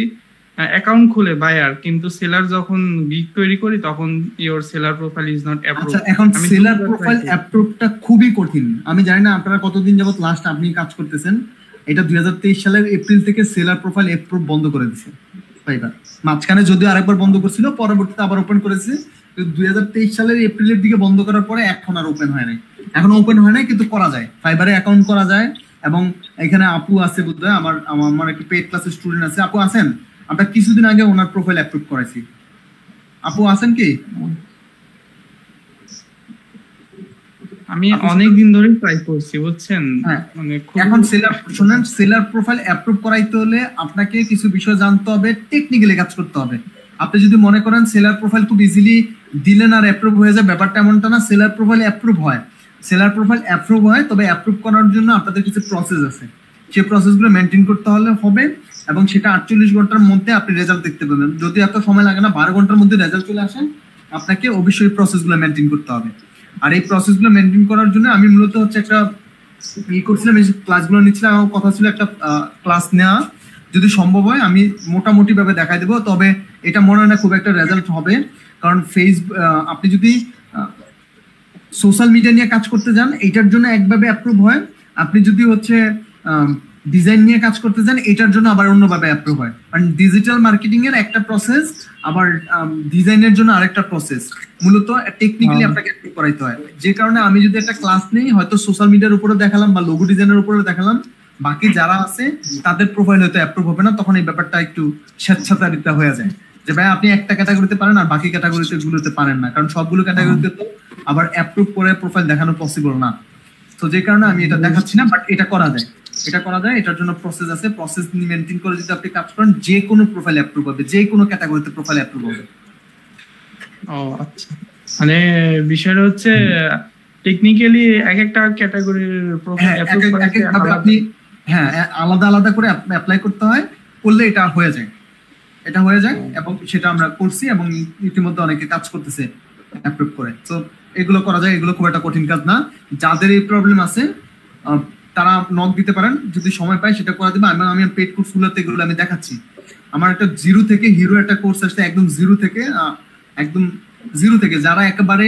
অ্যাকাউন্ট খুলে বায়ার, কিন্তু সেলার যখন গিগ তৈরি করি তখন your seller profile is not approved. আচ্ছা, এখন সেলার প্রোফাইল অ্যাপ্রুভটা খুবই কঠিন। আমি জানি না আপনারা কতদিন যাবত লাস্ট আপনি কাজ করতেছেন। এটা 2023 সালের এপ্রিল থেকে সেলার প্রোফাইল অ্যাপ্রুভ বন্ধ করে দিয়েছে ফাইবার। মাঝখানে যদিও আরেকবার বন্ধ করছিল, পরবর্তীতে আবার ওপেন করেছে। 2023 সালের এপ্রিলের দিকে বন্ধ করার পরে এখন আর ওপেন হয় নাই, এখন ওপেন হয় নাই, কিন্তু করা যায়, ফাইবারে অ্যাকাউন্ট করা যায়। এবং এখানে আপু আছে বোধহয়, আমার একটা পেড ক্লাসের স্টুডেন্ট আছে, আপু আছেন? আমরা কিছুদিন আগে ওনার প্রোফাইল অ্যাপ্রুভ করাইছি। আপু আছেন কি? আমি অনেক দিন ধরে ট্রাই করছি, বুঝছেন। মানে এখন সেলার প্রোফাইল অ্যাপ্রুভ করাইতে হলে আপনাকে কিছু বিষয় জানতে হবে, টেকনিক্যালি কাজ করতে হবে। আপনি যদি মনে করেন সেলার প্রোফাইল খুব ইজিলি দিলেন আর অ্যাপ্রুভ হয়ে যায়, ব্যাপারটা এমনটা না। সেলার প্রোফাইল অ্যাপ্রুভ হয়, সেলার প্রোফাইল অ্যাপ্রুভ হয়, তবে অ্যাপ্রুভ করার জন্য আপনাদের কিছু প্রসেস আছে, সেই প্রসেসগুলো মেনটেন করতে হলে হবে, এবং সেটা 48 ঘন্টার মধ্যে আপনি রেজাল্ট দেখতে পাবেন। যদি এত সময় লাগে না, 12 ঘন্টার মধ্যে রেজাল্ট চলে আসেন, আপনাকে অবশ্যই প্রসেসগুলো মেনটেন করতে হবে। আর এই প্রসেসগুলো মেনটেন করার জন্য আমি মূলত হচ্ছে একটা করছিলাম, এই ক্লাসগুলো নিচ্ছিলাম। আমার কথা ছিল একটা ক্লাস নেওয়া, যদি সম্ভব হয় আমি মোটামুটি ভাবে দেখাই দেবো, তবে এটা মনে হয় না খুব একটা রেজাল্ট হবে, কারণ আপনি যদি সোশ্যাল মিডিয়া নিয়ে কাজ করতে যান এটার জন্য একভাবে অ্যাপ্রুভ হয়, আপনি যদি হচ্ছে ডিজাইন নিয়ে কাজ করতে যান এটার জন্য আবার অন্যভাবে অ্যাপ্রুভ হয়। কারণ ডিজিটাল মার্কেটিং এর একটা প্রসেস, আবার ডিজাইনের জন্য আরেকটা প্রসেস, মূলত টেকনিক্যালি আপনাকে অ্যাপ্রুভ করাইতে হয়। যে কারণে আমি যদি একটা ক্লাস নেই, হয়তো সোশ্যাল মিডিয়ার উপরে দেখালাম বা লোগো ডিজাইনের উপরে দেখালাম, বাকি যারা আছে তাদের প্রোফাইল হয়তো অ্যাপ্রুভ হবে না, তখন এই ব্যাপারটা একটু স্বেচ্ছাচারিতা হয়ে যায় যে ভাই আপনি একটা ক্যাটাগরিতে পারেন আর বাকি ক্যাটাগরিতে গুলোতে পারেন না, কারণ সবগুলো ক্যাটাগরিতে তো আবার অ্যাপ্রুভ করে প্রোফাইল দেখানো পসিবল না। তো যে কারণে আমি এটা দেখাচ্ছি না, বাট এটা করা যায়, এটার জন্য প্রসেস আছে। প্রসেস মেনটেন করে যদি আপনি কাজ করেন যে কোনো প্রোফাইল অ্যাপ্রুভ হবে, যে কোনো ক্যাটাগরিতে প্রোফাইল অ্যাপ্রুভ হবে। ও আচ্ছা, মানে বিষয়টা হচ্ছে টেকনিক্যালি এক একটা ক্যাটাগরির প্রোফাইল অ্যাপ্রুভ করে আপনি আলাদা আলাদা করে অ্যাপ্লাই করতে হয়, করলে এটা হয়ে যায় এবং সেটা আমরা করছি এবং ইতিমধ্যে অনেকে কাজ করতেছে অ্যাপ্রুভ করে। তো এগুলো করা যায়, এগুলো খুব একটা কঠিন কাজ না। যাদের এই প্রবলেম আছে তারা নক দিতে পারেন, যদি সময় পায় সেটা করে দেবে। আমি পেড কোর্সগুলোতে এগুলো আমি দেখাচ্ছি। আমার একটা জিরো থেকে হিরো একটা কোর্স আসছে, একদম জিরো থেকে যারা একেবারে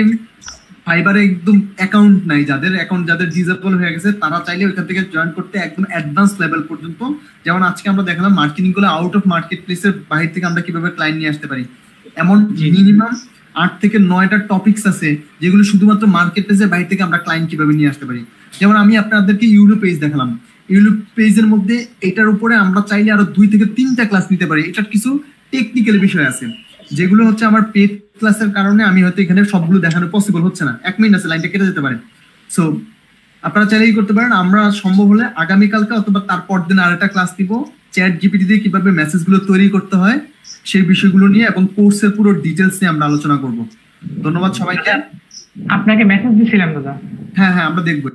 ফাইবারে একদম অ্যাকাউন্ট নাই, যাদের ডিসেবল হয়ে গেছে, তারা চাইলে ওইখান থেকে জয়েন করতে একদম অ্যাডভান্স লেভেল পর্যন্ত। যেমন আজকে আমরা দেখালাম মার্কেটিং গুলো আউট অফ মার্কেট প্লেসের বাইরে থেকে আমরা কিভাবে ক্লায়েন্ট নিয়ে আসতে পারি। এমন মিনিমাম 8 থেকে 9টা টপিকস আছে যেগুলো শুধুমাত্র মার্কেট প্লেসের বাইরে থেকে আমরা ক্লায়েন্ট কিভাবে নিয়ে আসতে পারি। যেমন আমি আপনাদেরকে ইউলো পেজ দেখালাম, ইউলো পেজের মধ্যে এটার উপরে আমরা চাইলে আরো 2 থেকে 3টা ক্লাস নিতে পারি। এটার কিছু টেকনিক্যাল বিষয় আছে যেগুলো হচ্ছে আমার পেড ক্লাসের কারণে আমি হয়তো এখানে সবগুলো দেখানো পসিবল হচ্ছে না। 1 মিনিট আছে, লাইনটা কেটে যেতে পারে। সো আপনারা চাইলেই করতে পারেন। আমরা সম্ভব হলে আগামীকালকে অথবা তারপর দিন আরেকটা ক্লাস দিব চ্যাট জিপিটি দিয়ে কিভাবে মেসেজগুলো তৈরি করতে হয় সেই বিষয়গুলো নিয়ে, এবং কোর্সের পুরো ডিটেলস নিয়ে আমরা আলোচনা করব। ধন্যবাদ সবাইকে। আপনাকে মেসেজ দিছিলাম দাদা। হ্যাঁ আমরা দেখবো।